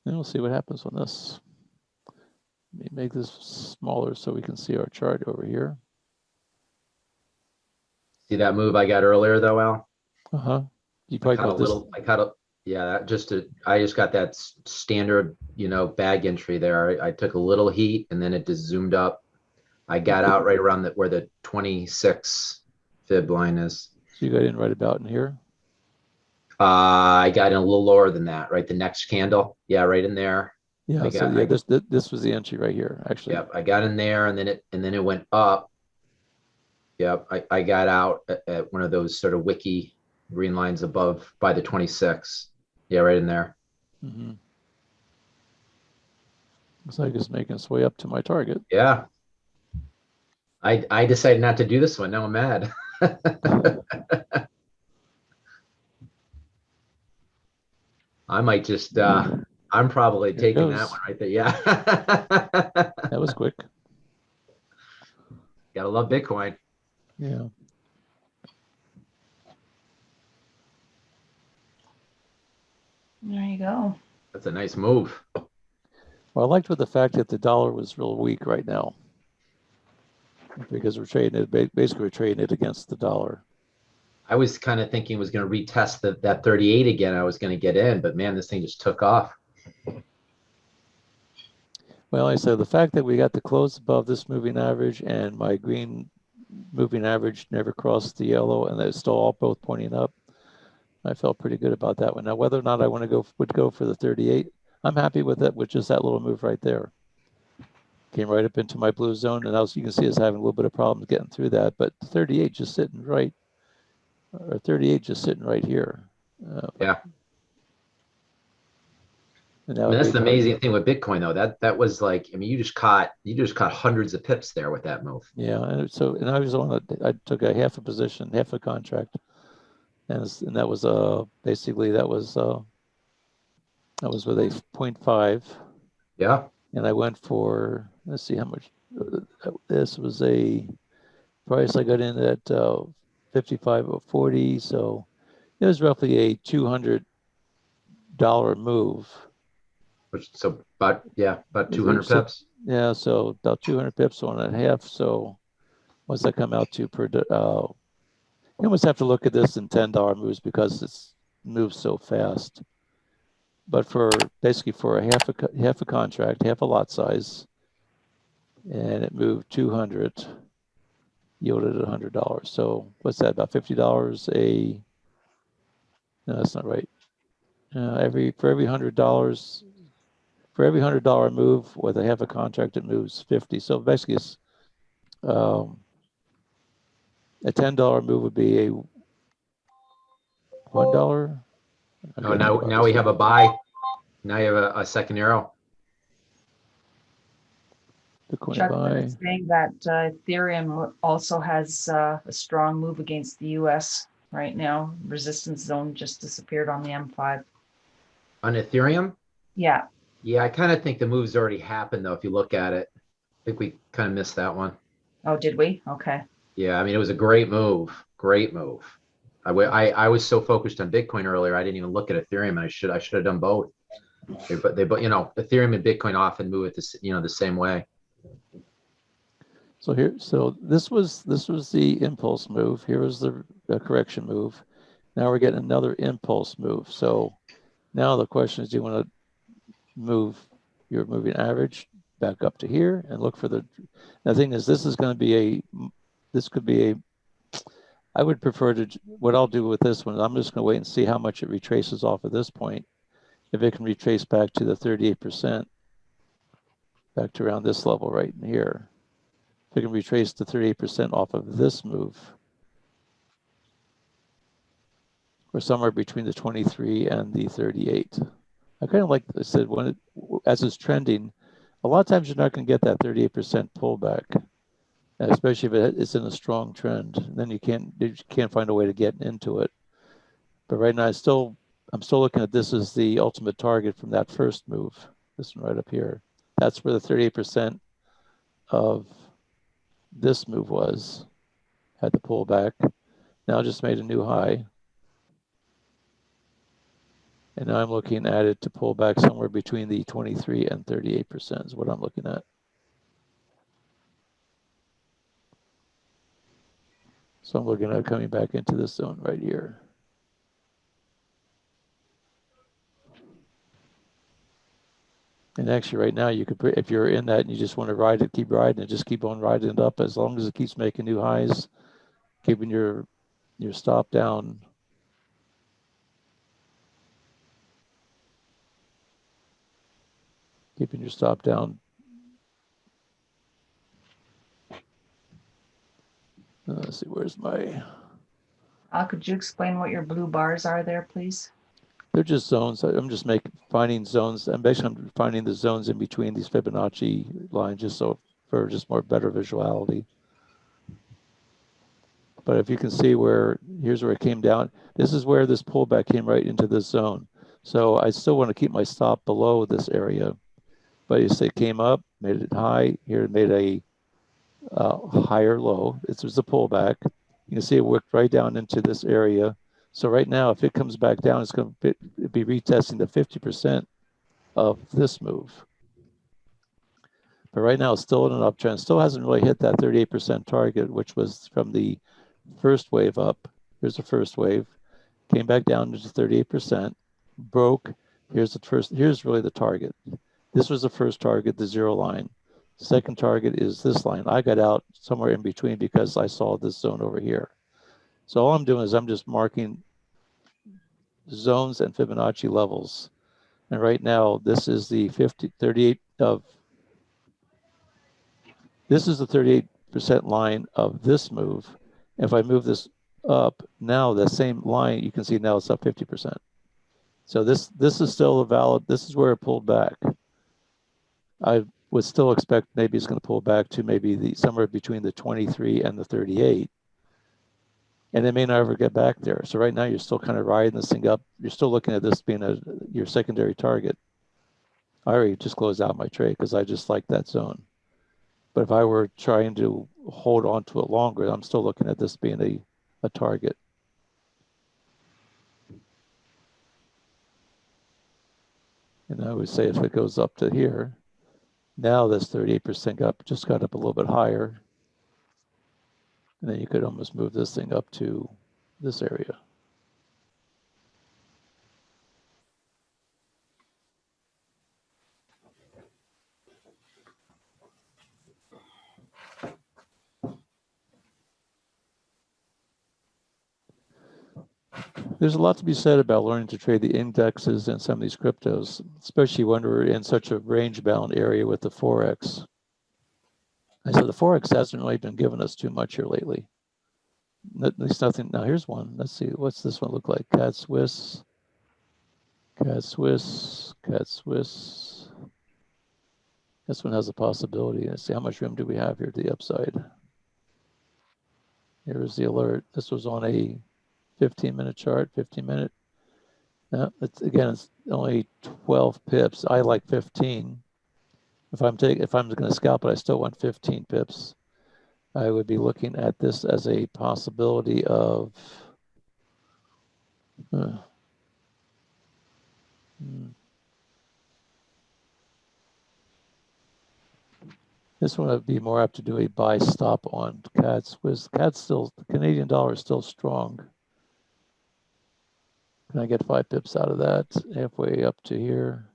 And we'll see what happens on this. Let me make this smaller so we can see our chart over here. See that move I got earlier though, Al? Uh-huh. You I probably caught a got this. little, yeah, I just got that standard, bag entry there. I took a little heat and then it just zoomed up. I got out right around where the 26 fib line is. So you got in right about in here? I got in a little lower than that, right? The next candle. Yeah, right in there. Yeah, this was the entry right here, actually. Yep, I got in there and then it went up. Yep, I got out at one of those sort of wicky green lines above by the 26. Yeah, right in there. Mm-hmm. Looks like it's making its way up to my target. Yeah. I decided not to do this one. Now I'm mad. I might just I'm probably taking that one right there. Yeah. That was quick. Gotta love Bitcoin. Yeah. There you go. That's a nice move. Well, I liked with the fact that the dollar was real weak right now, because we're trading it, basically we're trading it against the dollar. I was kind of thinking it was going to retest that 38 again. I was going to get in, but man, this thing just took off. Well, I said the fact that we got the close above this moving average and my green moving average never crossed the yellow, and they're still all both pointing up. I felt pretty good about that one. Now, whether or not I would go for the 38, I'm happy with it, with just that little move right there. Came right up into my blue zone, and as you can see, it's having a little bit of problems getting through that. But 38 just sitting right, or 38 just sitting right here. Yeah. And that's the amazing thing with Bitcoin, though. That was like, I mean, you just caught hundreds of pips there with that move. Yeah, and I was on I took a half a position, half a contract, and that was basically that was with a 0.5. Yeah. And I went for, let's see how much. This was a price I got in at 55.40, so it was roughly a $200 move. So about 200 pips. Yeah, so about 200 pips on a half. So what's that come out to per? You almost have to look at this in $10 moves because it's moves so fast. But basically for a half a contract, half a lot size, and it moved 200, yielded $100. So what's that? About $50 no, that's not right. For every $100. For every $100 move with a half a contract, it moves 50. So basically, it's a $10 move would be a $1. Oh, now we have a buy. Now you have a second arrow. Chuck was saying that Ethereum also has a strong move against the U.S. right now. Resistance zone just disappeared on the M5. On Ethereum? Yeah. Yeah, I kind of think the move's already happened though. If you look at it, I think we kind of missed that one. Oh, did we? Okay. Yeah, I mean, it was a great move. Great move. I was so focused on Bitcoin earlier, I didn't even look at Ethereum. I should have done both. But Ethereum and Bitcoin often move at the same way. So here, so this was the impulse move. Here was the correction move. Now we're getting another impulse move. So now the question is, do you want to move your moving average back up to here and look for the thing is, this could be a, I would prefer to, what I'll do with this one, I'm just going to wait and see how much it retraces off of this point. If it can retrace back to the 38%, back to around this level right in here, if it can retrace the 38% off of this move, or somewhere between the 23 and the 38. I kind of like I said, as it's trending, a lot of times you're not going to get that 38% pullback, especially if it's in a strong trend. Then you can't find a way to get into it. But right now, I'm still looking at this as the ultimate target from that first move. This one right up here. That's where the 38% of this move was. Had the pullback. Now just made a new high. And now I'm looking at it to pull back somewhere between the 23 and 38% is what I'm looking at. So I'm looking at coming back into this zone right here. And actually right now you could, if you're in that and you just want to ride it, keep riding it, just keep on riding it up as long as it keeps making new highs, keeping your stop down. Keeping your stop down. Let's see, where's my... Could you explain what your blue bars are there, please? They're just zones. I'm just finding zones. I'm finding the zones in between these Fibonacci lines just so for just more better visuality. But if you can see here's where it came down. This is where this pullback came right into this zone. So I still want to keep my stop below this area. But you say it came up, made it high. Here it made a higher low. This was a pullback. You can see it worked right down into this area. So right now, if it comes back down, it's going to be retesting the 50% of this move. But right now, it's still in an uptrend. Still hasn't really hit that 38% target, which was from the first wave up. Here's the first wave. Came back down to 38%. Broke. Here's really the target. This was the first target, the zero line. Second target is this line. I got out somewhere in between because I saw this zone over here. So all I'm doing is I'm just marking zones and Fibonacci levels. And right now, this is the 38% line of this move. If I move this up, now the same line, you can see now it's up 50%. So this is still a valid, this is where it pulled back. I would still expect maybe it's going to pull back to maybe somewhere between the 23 and the 38. And it may not ever get back there. So right now you're still kind of riding this thing up. You're still looking at this being your secondary target. I already just closed out my trade because I just like that zone. But if I were trying to hold on to it longer, I'm still looking at this being a target. And I would say if it goes up to here, now this 38% just got up a little bit higher. And then you could almost move this thing up to this area. There's a lot to be said about learning to trade the indexes in some of these cryptos, especially when we're in such a range-bound area with the Forex. I said the Forex hasn't really been giving us too much here lately. At least nothing. Now here's one. Let's see. What's this one look like? CAD Swiss. CAD Swiss. CAD Swiss. This one has a possibility. Let's see how much room do we have here to the upside. Here's the alert. This was on a 15-minute chart, 15-minute. It's only 12 pips. I like 15. If I'm going to scalp it, I still want 15 pips. I would be looking at this as a possibility of this one would be more apt to do a buy stop on CADs. The Canadian dollar is still strong. Can I get 5 pips out of that? Halfway up to here.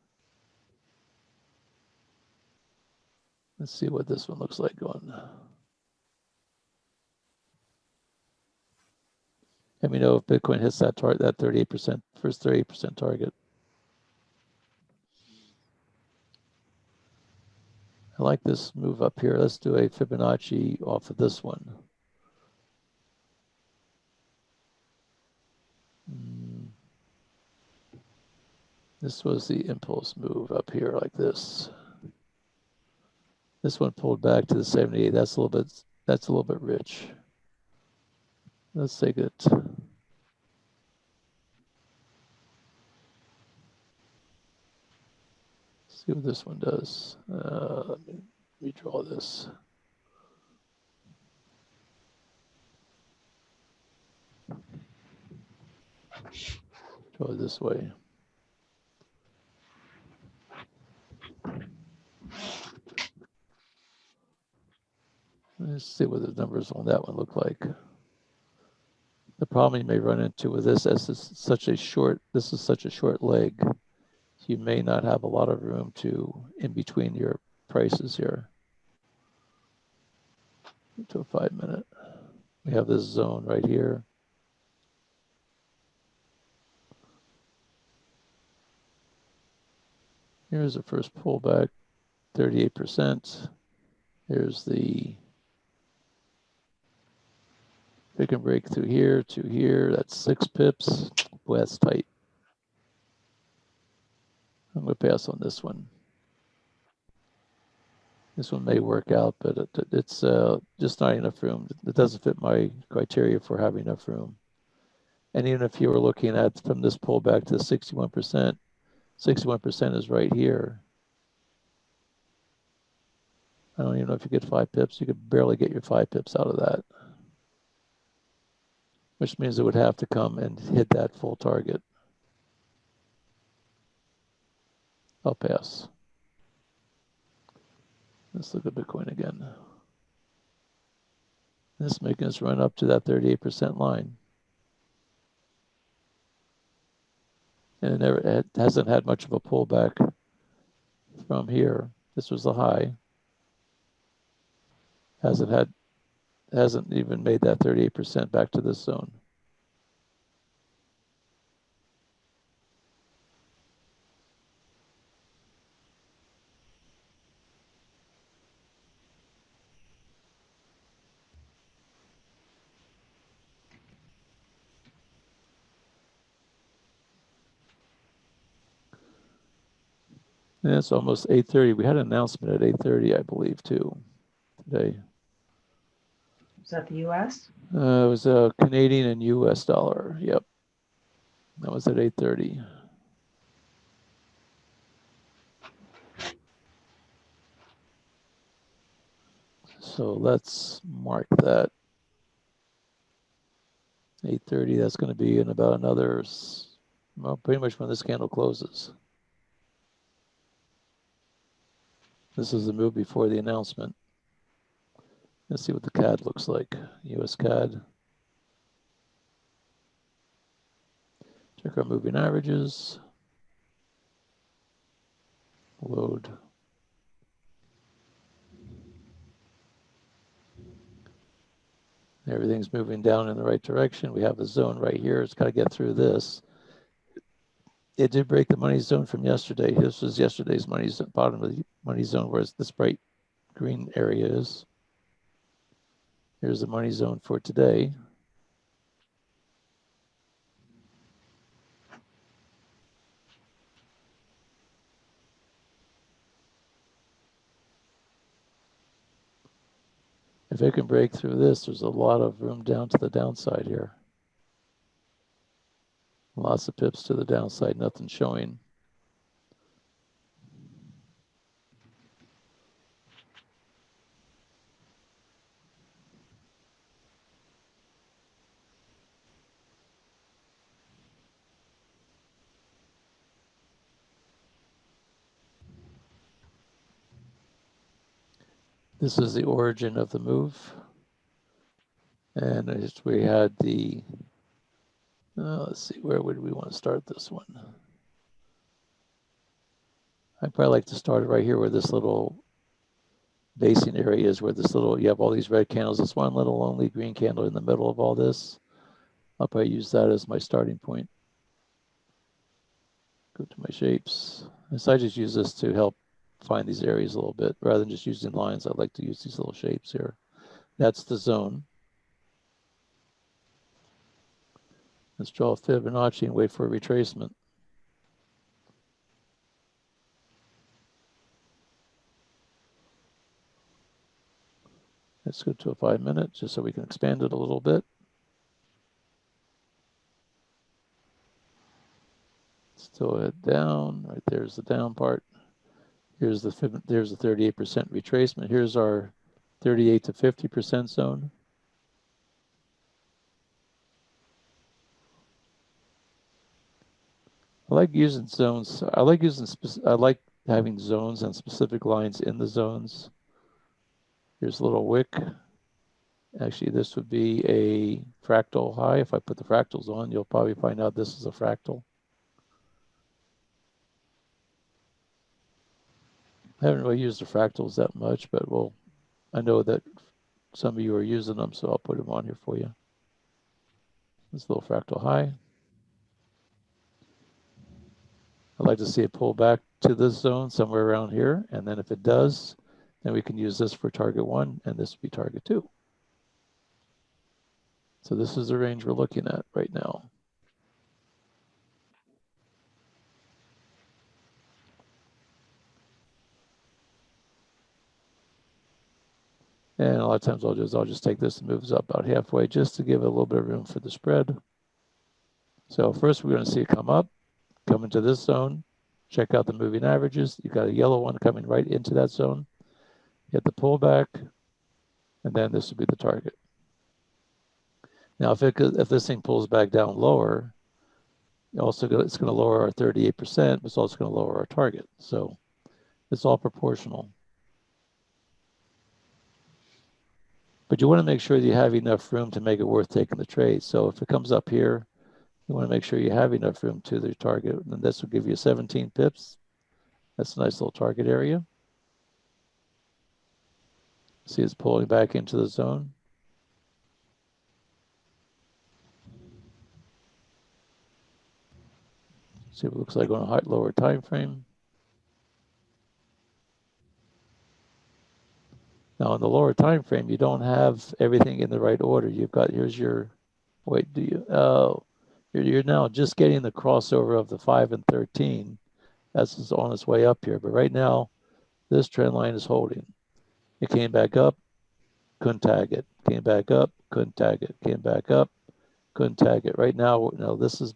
Let's see what this one looks like going. Let me know if Bitcoin hits that 38%, first 38% target. I like this move up here. Let's do a Fibonacci off of this one. This was the impulse move up here like this. This one pulled back to the 78. That's a little bit rich. Let's take it. See what this one does. Let me redraw this. Draw it this way. Let's see what the numbers on that one look like. The problem you may run into with this is this is such a short leg. You may not have a lot of room in between your prices here. To a 5 minute. We have this zone right here. Here's the first pullback, 38%. Here's the pick and break through here to here. That's 6 pips. Boy, that's tight. I'm going to pass on this one. This one may work out, but it's just not enough room. It doesn't fit my criteria for having enough room. And even if you were looking at from this pullback to 61%, 61% is right here. I don't even know if you get 5 pips. You could barely get your 5 pips out of that, which means it would have to come and hit that full target. I'll pass. Let's look at Bitcoin again. This is making us run up to that 38% line. And it hasn't had much of a pullback from here. This was the high. Hasn't even made that 38% back to this zone. And it's almost 8:30. We had an announcement at 8:30, I believe, too, today. Is that the US? It was a Canadian and US dollar. Yep. That was at 8:30. So let's mark that. 8:30, that's going to be in about another, well, pretty much when this candle closes. This is the move before the announcement. Let's see what the CAD looks like. US CAD. Check our moving averages. Load. Everything's moving down in the right direction. We have a zone right here. It's got to get through this. It did break the money zone from yesterday. This was yesterday's money zone, bottom of the money zone, where this bright green area is. Here's the money zone for today. If it can break through this, there's a lot of room down to the downside here. Lots of pips to the downside, nothing showing. This is the origin of the move. And we had the, let's see, where would we want to start this one? I'd probably like to start it right here where this little basing area is, where this little, you have all these red candles, this one little lonely green candle in the middle of all this. I'll probably use that as my starting point. Go to my shapes. And so I just use this to help find these areas a little bit. Rather than just using lines, I like to use these little shapes here. That's the zone. Let's draw a Fibonacci and wait for a retracement. Let's go to a 5 minute just so we can expand it a little bit. Still head down. Right there's the down part. There's the 38% retracement. Here's our 38 to 50% zone. I like using zones. I like having zones and specific lines in the zones. Here's a little wick. Actually, this would be a fractal high. If I put the fractals on, you'll probably find out this is a fractal. I haven't really used the fractals that much, but I know that some of you are using them, so I'll put them on here for you. This little fractal high. I'd like to see it pull back to this zone somewhere around here. And then if it does, then we can use this for target 1, and this would be target 2. So this is the range we're looking at right now. And a lot of times I'll just take this and move this up about halfway just to give it a little bit of room for the spread. So first we're going to see it come up, come into this zone, check out the moving averages. You've got a yellow one coming right into that zone. Hit the pullback, and then this would be the target. Now, if this thing pulls back down lower, it's going to lower our 38%, but it's also going to lower our target. So it's all proportional. But you want to make sure that you have enough room to make it worth taking the trade. So if it comes up here, you want to make sure you have enough room to the target. And this will give you 17 pips. That's a nice little target area. See, it's pulling back into the zone. See what it looks like on a lower time frame. Now, on the lower time frame, you don't have everything in the right order. You've got, here's your, wait, do you? Oh, you're now just getting the crossover of the 5 and 13. That's on its way up here. But right now, this trend line is holding. It came back up, couldn't tag it. Came back up, couldn't tag it. Came back up, couldn't tag it. Right now, this is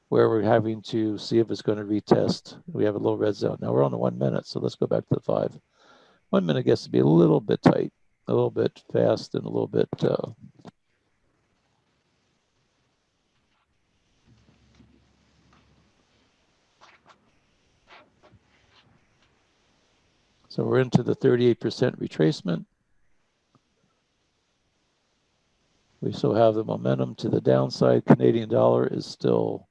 where we're having to see if it's going to retest. We have a little red zone. Now we're on the 1 minute, so let's go back to the 5. 1 minute gets to be a little bit tight, a little bit fast, and a little bit so we're into the 38% retracement. We still have the momentum to the downside. Canadian dollar is still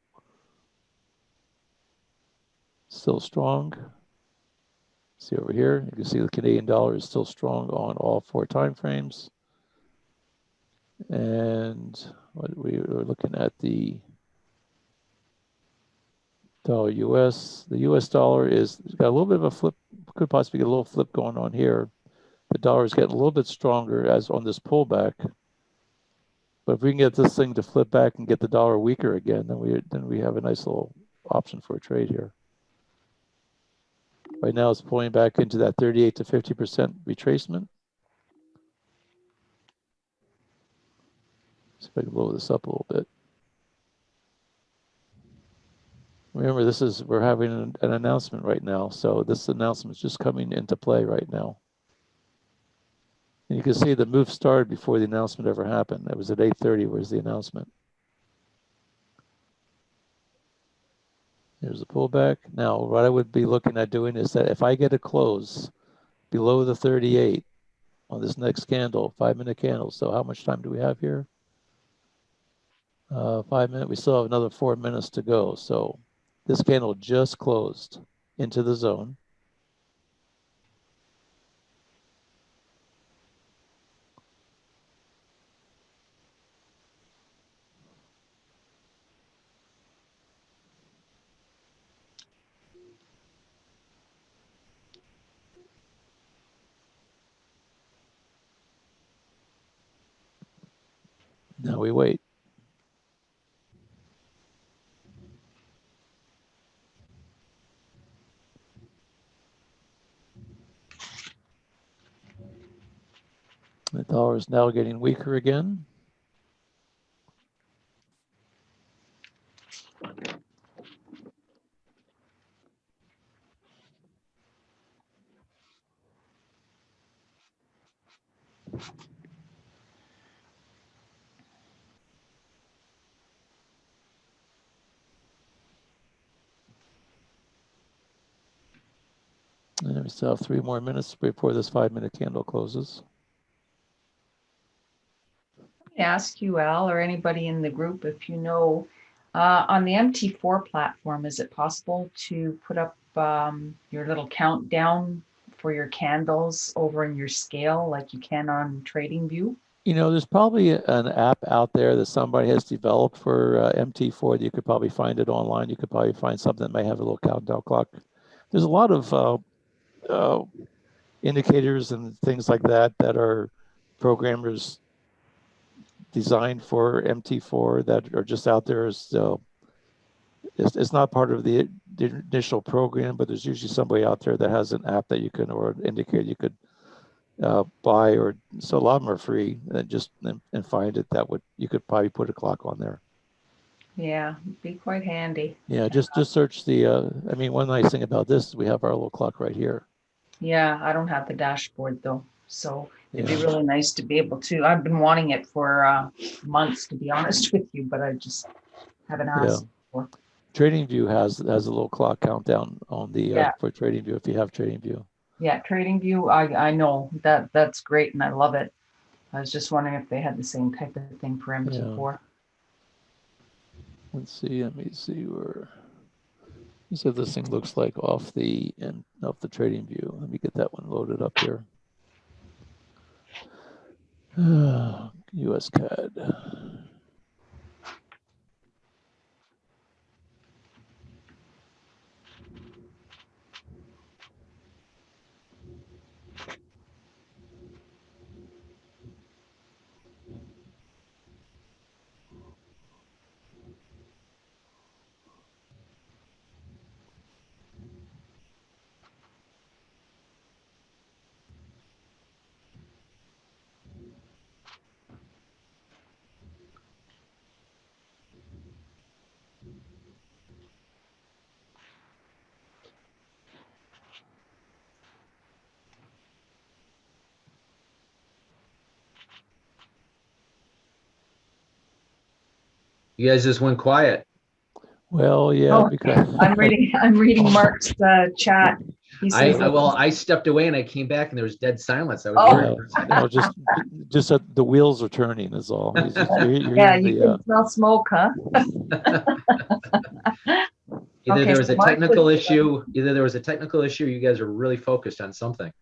strong. See over here, you can see the Canadian dollar is still strong on all 4 time frames. And what we were looking at the dollar US. The US dollar is got a little bit of a flip, could possibly get a little flip going on here. The dollar is getting a little bit stronger as on this pullback. But if we can get this thing to flip back and get the dollar weaker again, then we have a nice little option for a trade here. Right now it's pulling back into that 38 to 50% retracement. See if I can blow this up a little bit. Remember, we're having an announcement right now. So this announcement is just coming into play right now. And you can see the move started before the announcement ever happened. That was at 8:30 was the announcement. There's a pullback. Now, what I would be looking at doing is that if I get a close below the 38 on this next candle, 5-minute candle. So how much time do we have here? 5 minutes. We still have another 4 minutes to go. So this candle just closed into the zone. Now we wait. The dollar is now getting weaker again. And we still have 3 more minutes before this 5-minute candle closes. Let me ask you, Al, or anybody in the group, if you know, on the MT4 platform, is it possible to put up your little countdown for your candles over in your scale like you can on TradingView? You know, there's probably an app out there that somebody has developed for MT4. You could probably find it online. You could probably find something that may have a little countdown clock. There's a lot of indicators and things like that that are programmers designed for MT4 that are just out there as it's not part of the initial program, but there's usually somebody out there that has an app that you can, or an indicator you could buy, or so a lot of them are free, and find it that you could probably put a clock on there. Yeah, it'd be quite handy. Yeah, just search the I mean, one nice thing about this is we have our little clock right here. Yeah, I don't have the dashboard though, so it'd be really nice to be able to. I've been wanting it for months, to be honest with you, but I just haven't asked for. TradingView has a little clock countdown on the for TradingView if you have TradingView. Yeah, TradingView, I know that's great and I love it. I was just wondering if they had the same type of thing for MT4. Yeah. Let's see. Let me see where. Let's see what this thing looks like off the TradingView. Let me get that one loaded up here. US CAD. You guys just went quiet. Well, yeah, because I'm reading Mark's chat. He says I stepped away and I came back and there was dead silence. I was worried. just the wheels are turning is all. Yeah, you can smell smoke, huh? Either there was a technical issue. Either there was a technical issue. Or you guys are really focused on something.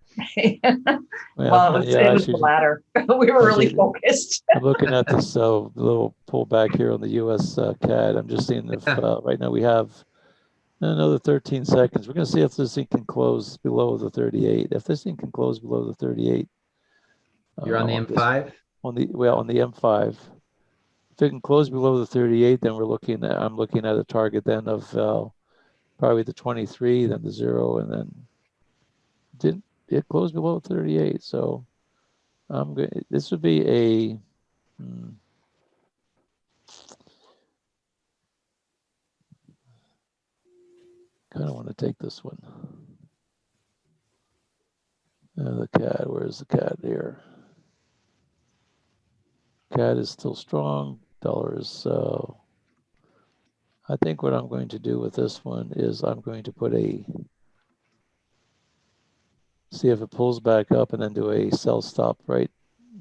Well, it was the latter. We were really focused. I'm looking at this little pullback here on the US CAD. I'm just seeing if right now we have another 13 seconds. We're going to see if this thing can close below the 38. If this thing can close below the 38, you're on the M5. On the M5. If it can close below the 38, then I'm looking at a target then of probably the 23, then the 0, and then it closed below 38. So this would be a kind of want to take this one. The CAD, where's the CAD here? CAD is still strong. Dollar is, I think what I'm going to do with this one is I'm going to put see if it pulls back up and then do a sell stop right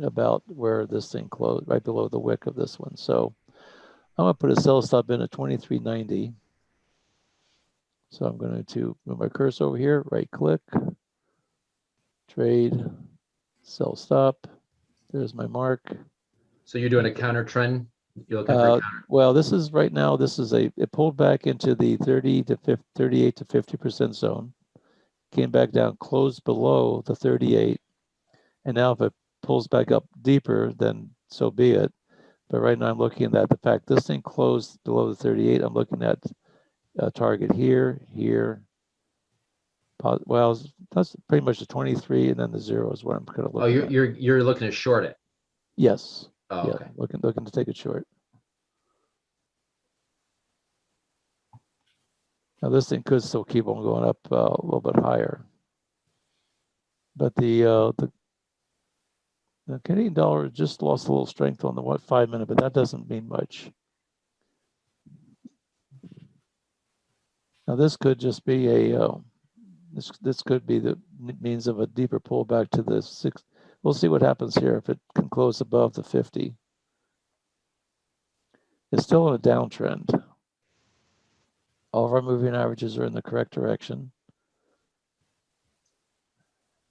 about where this thing closed, right below the wick of this one. So I'm going to put a sell stop in at 23.90. So I'm going to move my cursor over here, right click, trade, sell stop. There's my mark. So you're doing a counter trend? You're looking for a counter? Well, this is right now, it pulled back into the 38 to 50% zone, came back down, closed below the 38. And now if it pulls back up deeper, then so be it. But right now I'm looking at the fact this thing closed below the 38. I'm looking at a target here, here. Well, that's pretty much the 23, and then the 0 is what I'm kind of looking at. You're looking to short it? Yes. Oh, yeah, okay. Looking to take it short. Now this thing could still keep on going up a little bit higher, but the Canadian dollar just lost a little strength on the 5 minute, but that doesn't mean much. Now this could just be this could be the means of a deeper pullback to the 6. We'll see what happens here if it can close above the 50. It's still in a downtrend. All of our moving averages are in the correct direction.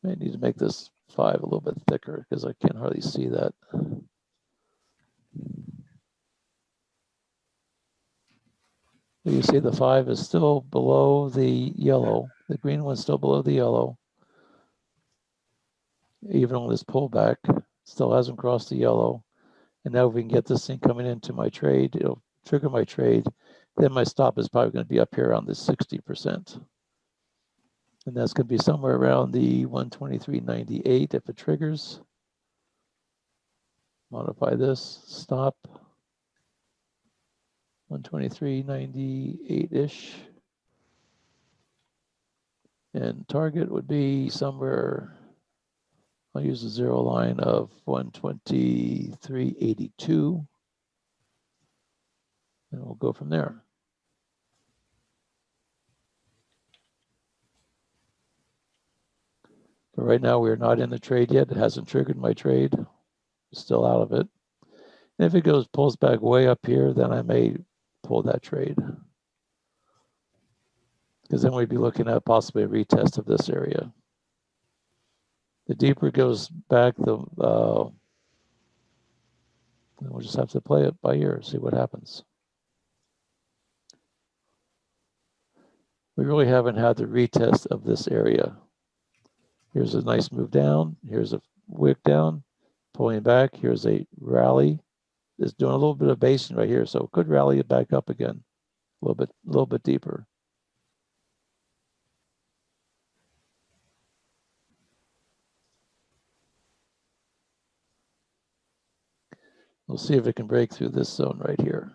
May need to make this 5 a little bit thicker because I can't hardly see that. You see the 5 is still below the yellow. The green one's still below the yellow. Even on this pullback, still hasn't crossed the yellow. And now if we can get this thing coming into my trade, it'll trigger my trade. Then my stop is probably going to be up here around the 60%. And that's going to be somewhere around the 123.98 if it triggers. Modify this, stop. 123.98-ish. And target would be somewhere, I'll use a 0 line of 123.82. And we'll go from there. But right now we're not in the trade yet. It hasn't triggered my trade. Still out of it. And if it pulls back way up here, then I may pull that trade. Because then we'd be looking at possibly a retest of this area. The deeper it goes back, we'll just have to play it by ear, see what happens. We really haven't had the retest of this area. Here's a nice move down. Here's a wick down, pulling back. Here's a rally. It's doing a little bit of basing right here, so it could rally it back up again, a little bit deeper. We'll see if it can break through this zone right here.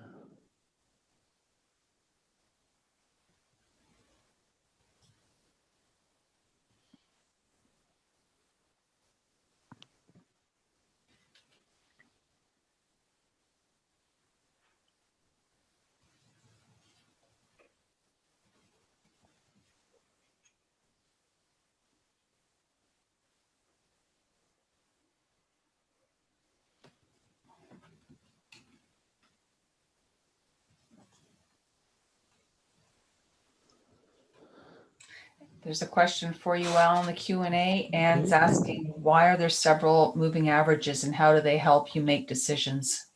There's a question for you, Al, in the Q&A, and it's asking, why are there several moving averages and how do they help you make decisions?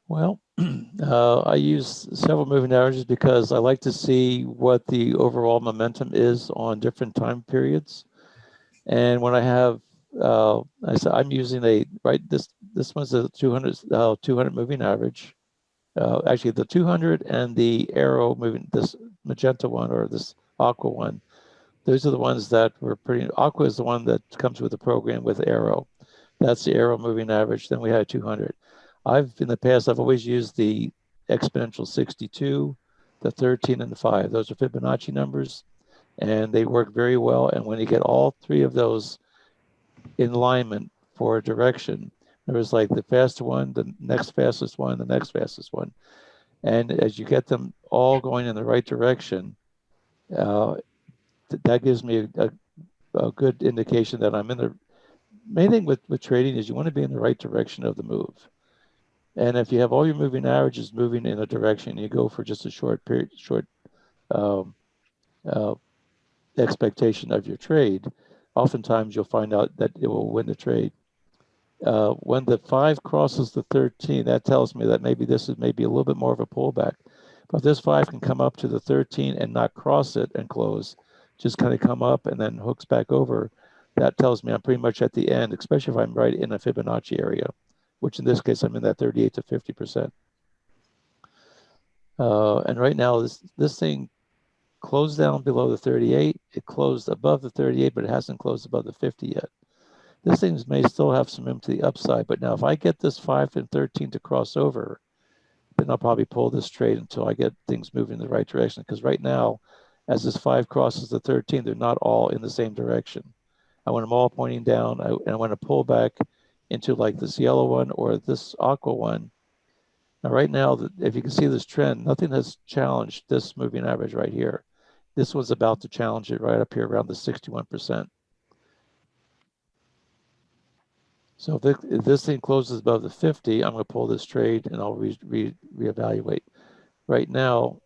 Well, I use several moving averages because I like to see what the overall momentum is on different time periods. And when I have, I'm using this one's a 200 moving average. Actually, the 200 and the arrow moving, this magenta one or this aqua one, those are the ones that were pretty. Aqua is the one that comes with the program with arrow. That's the arrow moving average. Then we had 200. In the past, I've always used the exponential 62, the 13, and the 5. Those are Fibonacci numbers, and they work very well. And when you get all three of those in alignment for a direction, there was like the fast one, the next fastest one, the next fastest one. And as you get them all going in the right direction, that gives me a good indication that I'm in the main thing with trading is you want to be in the right direction of the move. And if you have all your moving averages moving in a direction, you go for just a short period, um, uh, expectation of your trade, oftentimes you'll find out that it will win the trade. When the 5 crosses the 13, that tells me that maybe this is maybe a little bit more of a pullback. But if this 5 can come up to the 13 and not cross it and close, just kind of come up and then hooks back over, that tells me I'm pretty much at the end, especially if I'm right in a Fibonacci area, which in this case I'm in that 38 to 50%. And right now this thing closed down below the 38. It closed above the 38, but it hasn't closed above the 50 yet. This thing may still have some room to the upside, but now if I get this 5 and 13 to cross over, then I'll probably pull this trade until I get things moving in the right direction. Because right now, as this 5 crosses the 13, they're not all in the same direction. I want them all pointing down, and I want to pull back into like this yellow one or this aqua one. Now, right now, if you can see this trend, nothing has challenged this moving average right here. This was about to challenge it right up here around the 61%. So if this thing closes above the 50, I'm going to pull this trade and I'll reevaluate. Right now,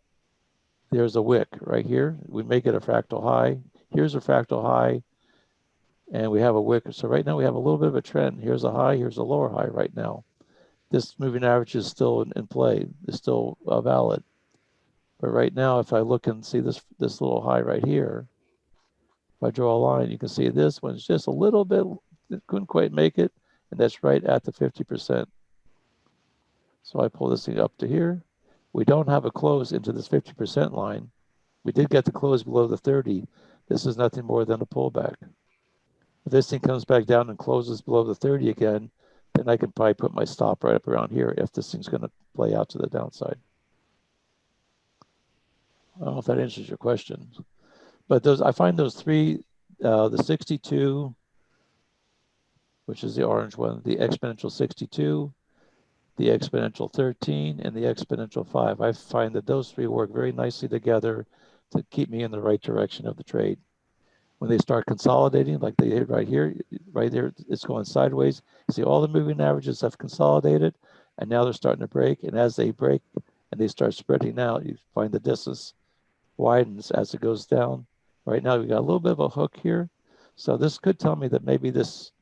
there's a wick right here. We make it a fractal high. Here's a fractal high, and we have a wick. So right now we have a little bit of a trend. Here's a high, here's a lower high right now. This moving average is still in play, is still valid. But right now, if I look and see this little high right here, if I draw a line, you can see this one's just a little bit, couldn't quite make it, and that's right at the 50%. So I pull this thing up to here. We don't have a close into this 50% line. We did get the close below the 30. This is nothing more than a pullback. If this thing comes back down and closes below the 30 again, then I can probably put my stop right up around here if this thing's going to play out to the downside. I don't know if that answers your question. But those, I find those three, the 62, which is the orange one, the exponential 62, the exponential 13, and the exponential 5. I find that those three work very nicely together to keep me in the right direction of the trade. When they start consolidating, like they did right here, right there, it's going sideways. You see all the moving averages have consolidated, and now they're starting to break. And as they break and they start spreading out, you find the distance widens as it goes down. Right now, we got a little bit of a hook here. So this could tell me that maybe this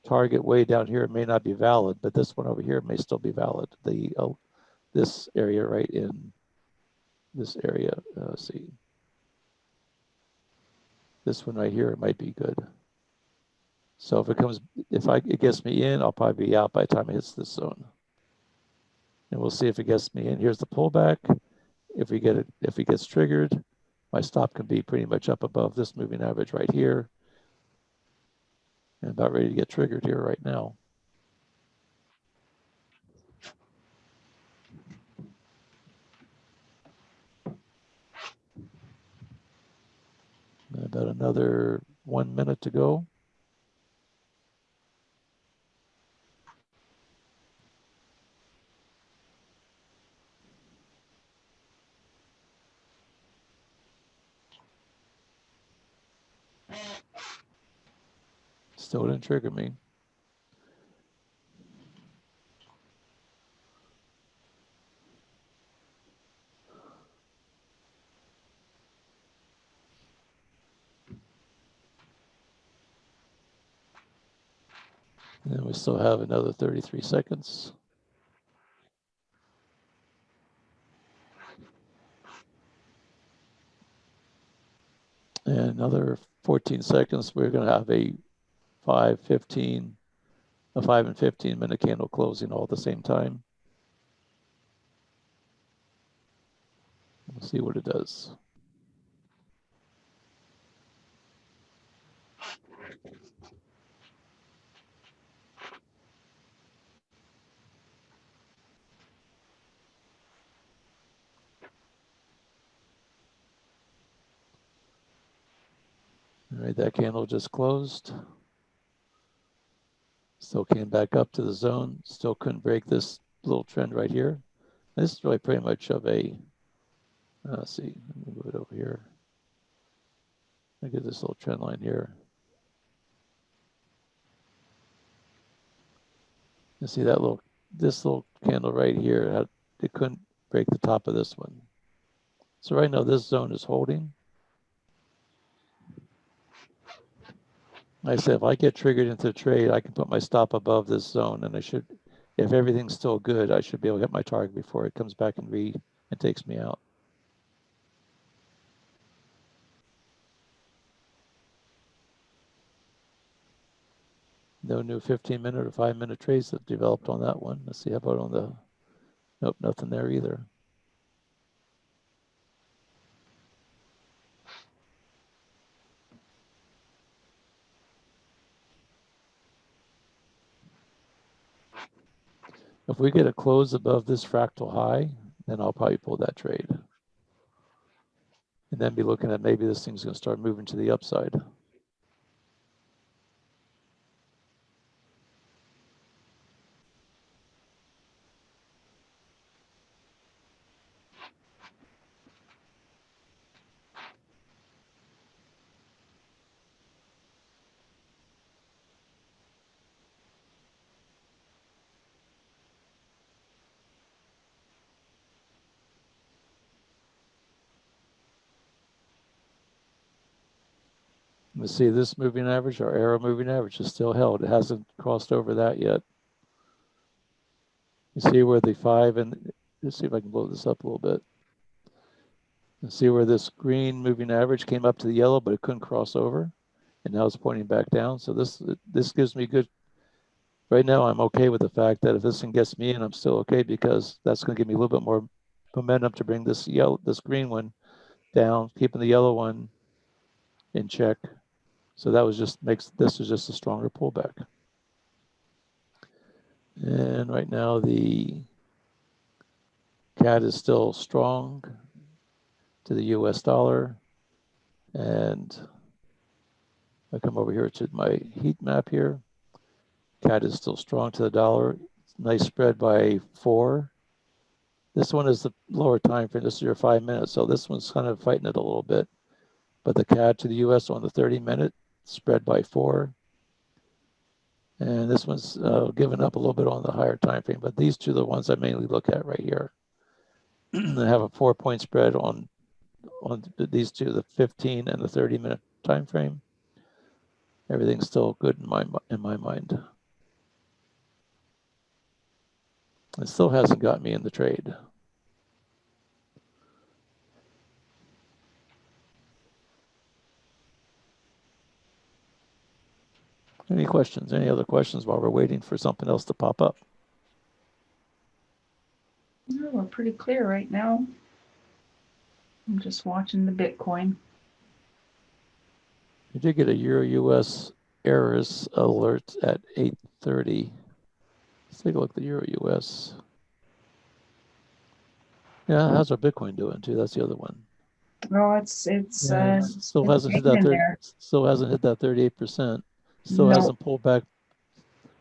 target way down here may not be valid, but this one over here may still be valid. The this area right in this area, let's see. This one right here, it might be good. So if it comes, it gets me in, I'll probably be out by the time it hits this zone. And we'll see if it gets me in. Here's the pullback. If it gets triggered, my stop can be pretty much up above this moving average right here. And about ready to get triggered here right now. About another 1 minute to go. Still didn't trigger me. And then we still have another 33 seconds. And another 14 seconds, we're going to have a 5 and 15 minute candle closing all at the same time. We'll see what it does. right, that candle just closed. Still came back up to the zone. Still couldn't break this little trend right here. This is really pretty much of a, let's see, let me move it over here. Look at this little trend line here. You see that this little candle right here, it couldn't break the top of this one. So right now this zone is holding. Like I said, if I get triggered into a trade, I can put my stop above this zone, and I should, if everything's still good, I should be able to hit my target before it comes back and takes me out. No new 15-minute or 5-minute trades have developed on that one. Let's see, how about on the, nope, nothing there either. If we get a close above this fractal high, then I'll probably pull that trade. And then be looking at maybe this thing's going to start moving to the upside. Let's see, this moving average, our arrow moving average is still held. It hasn't crossed over that yet. You see where the 5 and, let's see if I can blow this up a little bit. You see where this green moving average came up to the yellow, but it couldn't cross over. And now it's pointing back down. So this gives me good, right now I'm okay with the fact that if this thing gets me in, I'm still okay, because that's going to give me a little bit more momentum to bring this green one down, keeping the yellow one in check. So that was just this is just a stronger pullback. And right now the CAD is still strong to the US dollar. And I come over here to my heat map here. CAD is still strong to the dollar. Nice spread by 4. This one is the lower time frame. This is your 5 minutes. So this one's kind of fighting it a little bit. But the CAD to the US on the 30-minute spread by 4. And this one's given up a little bit on the higher time frame. But these two are the ones I mainly look at right here. I have a 4-point spread on these two, the 15 and the 30-minute time frame. Everything's still good in my mind. It still hasn't got me in the trade. Any questions? Any other questions while we're waiting for something else to pop up? No, we're pretty clear right now. I'm just watching the Bitcoin. I did get a Euro-US errors alert at 8:30. Let's take a look at the Euro-US. Yeah, how's our Bitcoin doing too? That's the other one. Oh, Still hasn't hit that. Still hasn't hit that 38%. Still hasn't pulled back.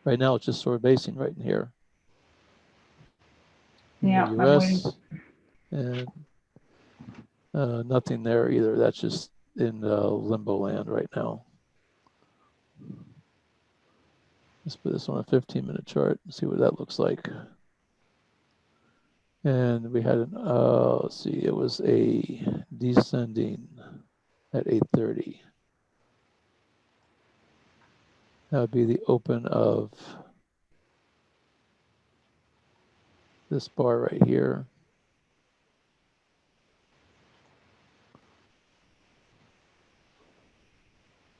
Right now, it's just sort of basing right in here. Yeah, in the US, and nothing there either. That's just in limbo land right now. Let's put this on a 15-minute chart and see what that looks like. And we had an, let's see, it was a descending at 8:30. That would be the open of this bar right here.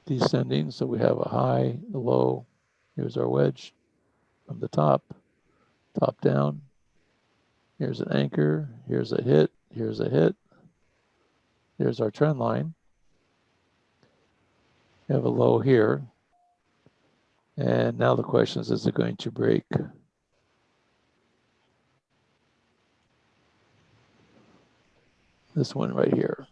Descending, so we have a high, a low. Here's our wedge from the top down. Here's an anchor, here's a hit, here's a hit. Here's our trend line. We have a low here. And now the question is it going to break this one right here?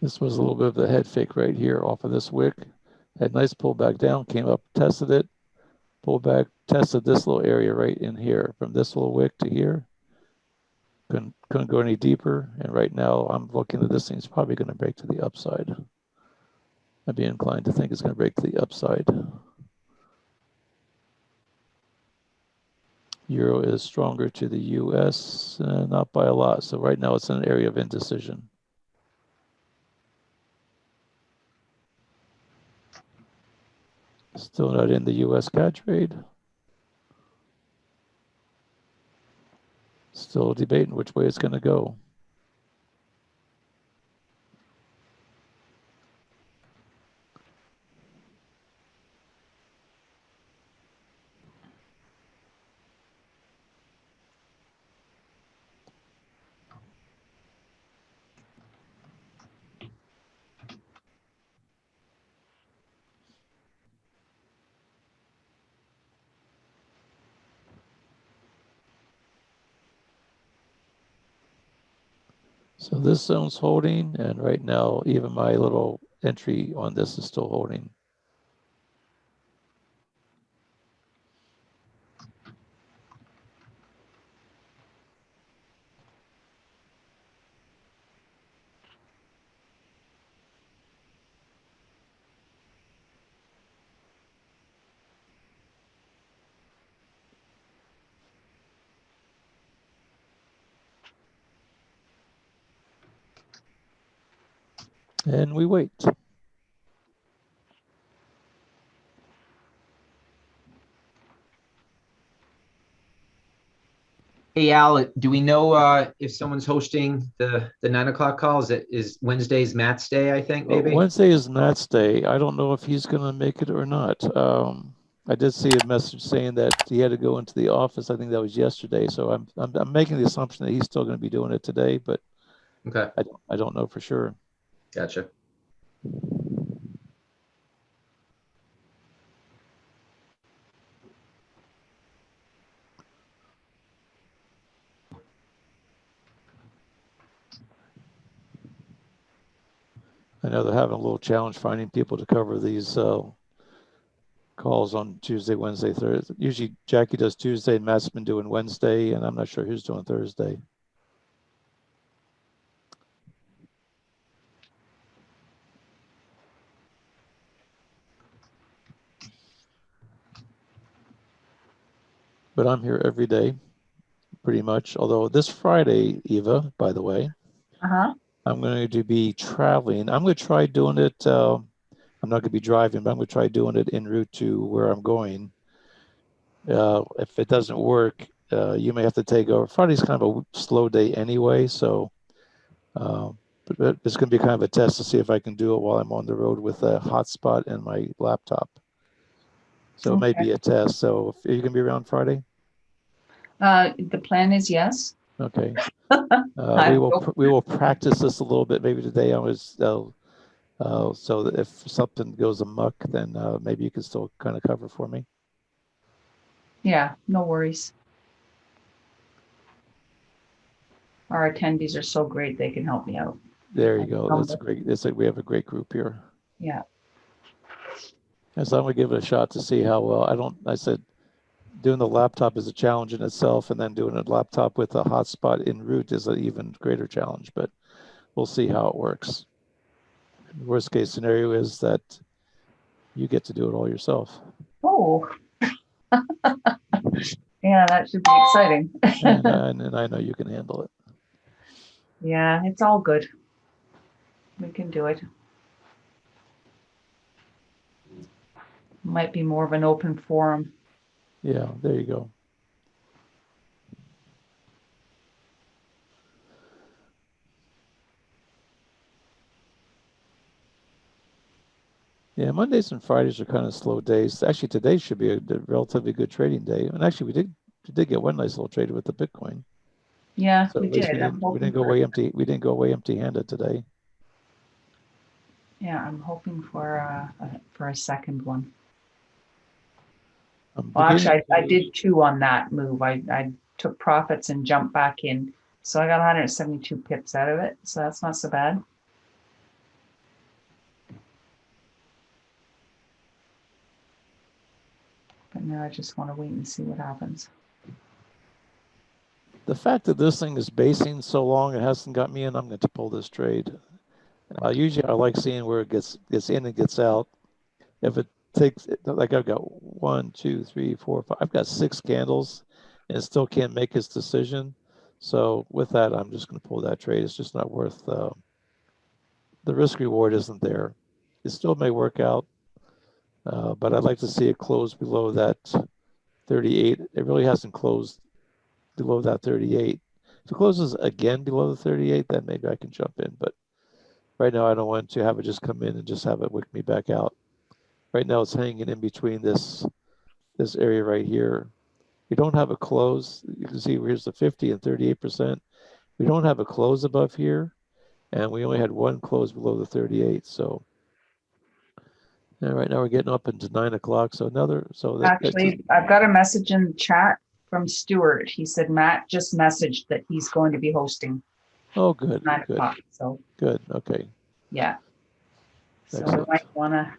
This was a little bit of a head fake right here off of this wick. Had nice pullback down, came up, tested it, pulled back, tested this little area right in here, from this little wick to here. Couldn't go any deeper. And right now I'm looking at this thing's probably going to break to the upside. I'd be inclined to think it's going to break to the upside. Euro is stronger to the US, not by a lot. So right now it's an area of indecision. Still not in the US CAD trade. Still debating which way it's going to go. So this zone's holding, and right now, even my little entry on this is still holding. And we wait. Hey Al, do we know if someone's hosting the 9 o'clock call? Is Wednesday's Matt's day? I think maybe. Wednesday is Matt's day. I don't know if he's going to make it or not. I did see a message saying that he had to go into the office. I think that was yesterday. So I'm making the assumption that he's still going to be doing it today, but Okay, I don't know for sure. gotcha. I know they're having a little challenge finding people to cover these calls on Tuesday, Wednesday, Thursday. Usually Jackie does Tuesday and Matt's been doing Wednesday, and I'm not sure who's doing Thursday. But I'm here every day, pretty much. Although this Friday, Eva, by the way, I'm going to be traveling. I'm going to try doing it. I'm not going to be driving, but I'm going to try doing it en route to where I'm going. If it doesn't work, you may have to take over. Friday's kind of a slow day anyway, so but it's going to be kind of a test to see if I can do it while I'm on the road with a hotspot and my laptop. So it may be a test. So are you going to be around Friday? The plan is yes. Okay. We will practice this a little bit maybe today. So that if something goes amok, then maybe you can still kind of cover for me. Yeah, no worries. Our attendees are so great; they can help me out. There you go. That's great. We have a great group here. Yeah. And so I'm gonna give it a shot to see how well. I said doing the laptop is a challenge in itself, and then doing a laptop with a hotspot en route is an even greater challenge. But we'll see how it works. The worst case scenario is that you get to do it all yourself. Oh. Yeah, that should be exciting. and I know you can handle it. Yeah, it's all good. We can do it. Might be more of an open forum. Yeah, there you go. Yeah, Mondays and Fridays are kind of slow days. Actually, today should be a relatively good trading day. And actually, we did get one nice little trade with the Bitcoin. Yeah, so we did. We didn't go away empty. We didn't go away empty-handed today. Yeah, I'm hoping for a second one. Well, actually, I did two on that move. I took profits and jumped back in. So I got 172 pips out of it. So that's not so bad. now I just want to wait and see what happens. The fact that this thing is basing so long, it hasn't got me in, I'm going to pull this trade. Usually I like seeing where it gets in and gets out. If it takes, like I've got 1, 2, 3, 4, 5, I've got 6 candles and it still can't make its decision. So with that, I'm just going to pull that trade. It's just not worth, the risk reward isn't there. It still may work out, but I'd like to see it close below that 38. It really hasn't closed below that 38. If it closes again below the 38, then maybe I can jump in. But right now, I don't want to have it just come in and just have it wick me back out. Right now, it's hanging in between this area right here. We don't have a close. You can see here's the 50 and 38%. We don't have a close above here, and we only had one close below the 38. So, and right now we're getting up into 9 o'clock. So Actually, I've got a message in the chat from Stuart. He said Matt just messaged that he's going to be hosting. Oh, good. 9 Good. o'clock. So good. Okay. Yeah. So Excellent. we might want to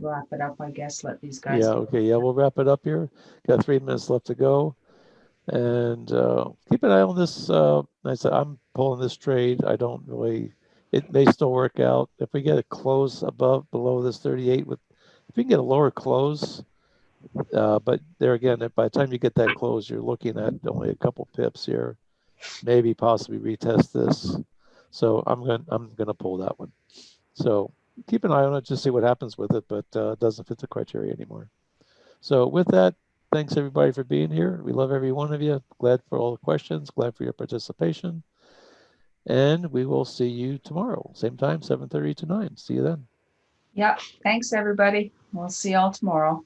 wrap it up, I guess. Let these guys. Yeah. Okay. Yeah, we'll wrap it up here. Got 3 minutes left to go, and keep an eye on this. I said I'm pulling this trade. I don't really. It may still work out if we get a close below this 38. If we can get a lower close, but there again, by the time you get that close, you're looking at only a couple pips here, maybe possibly retest this. So I'm gonna pull that one. So keep an eye on it to see what happens with it, but it doesn't fit the criteria anymore. So with that, thanks everybody for being here. We love every one of you. Glad for all the questions. Glad for your participation. And we will see you tomorrow, same time, 7:30 to 9. See you then. Yeah. Thanks, everybody. We'll see y'all tomorrow.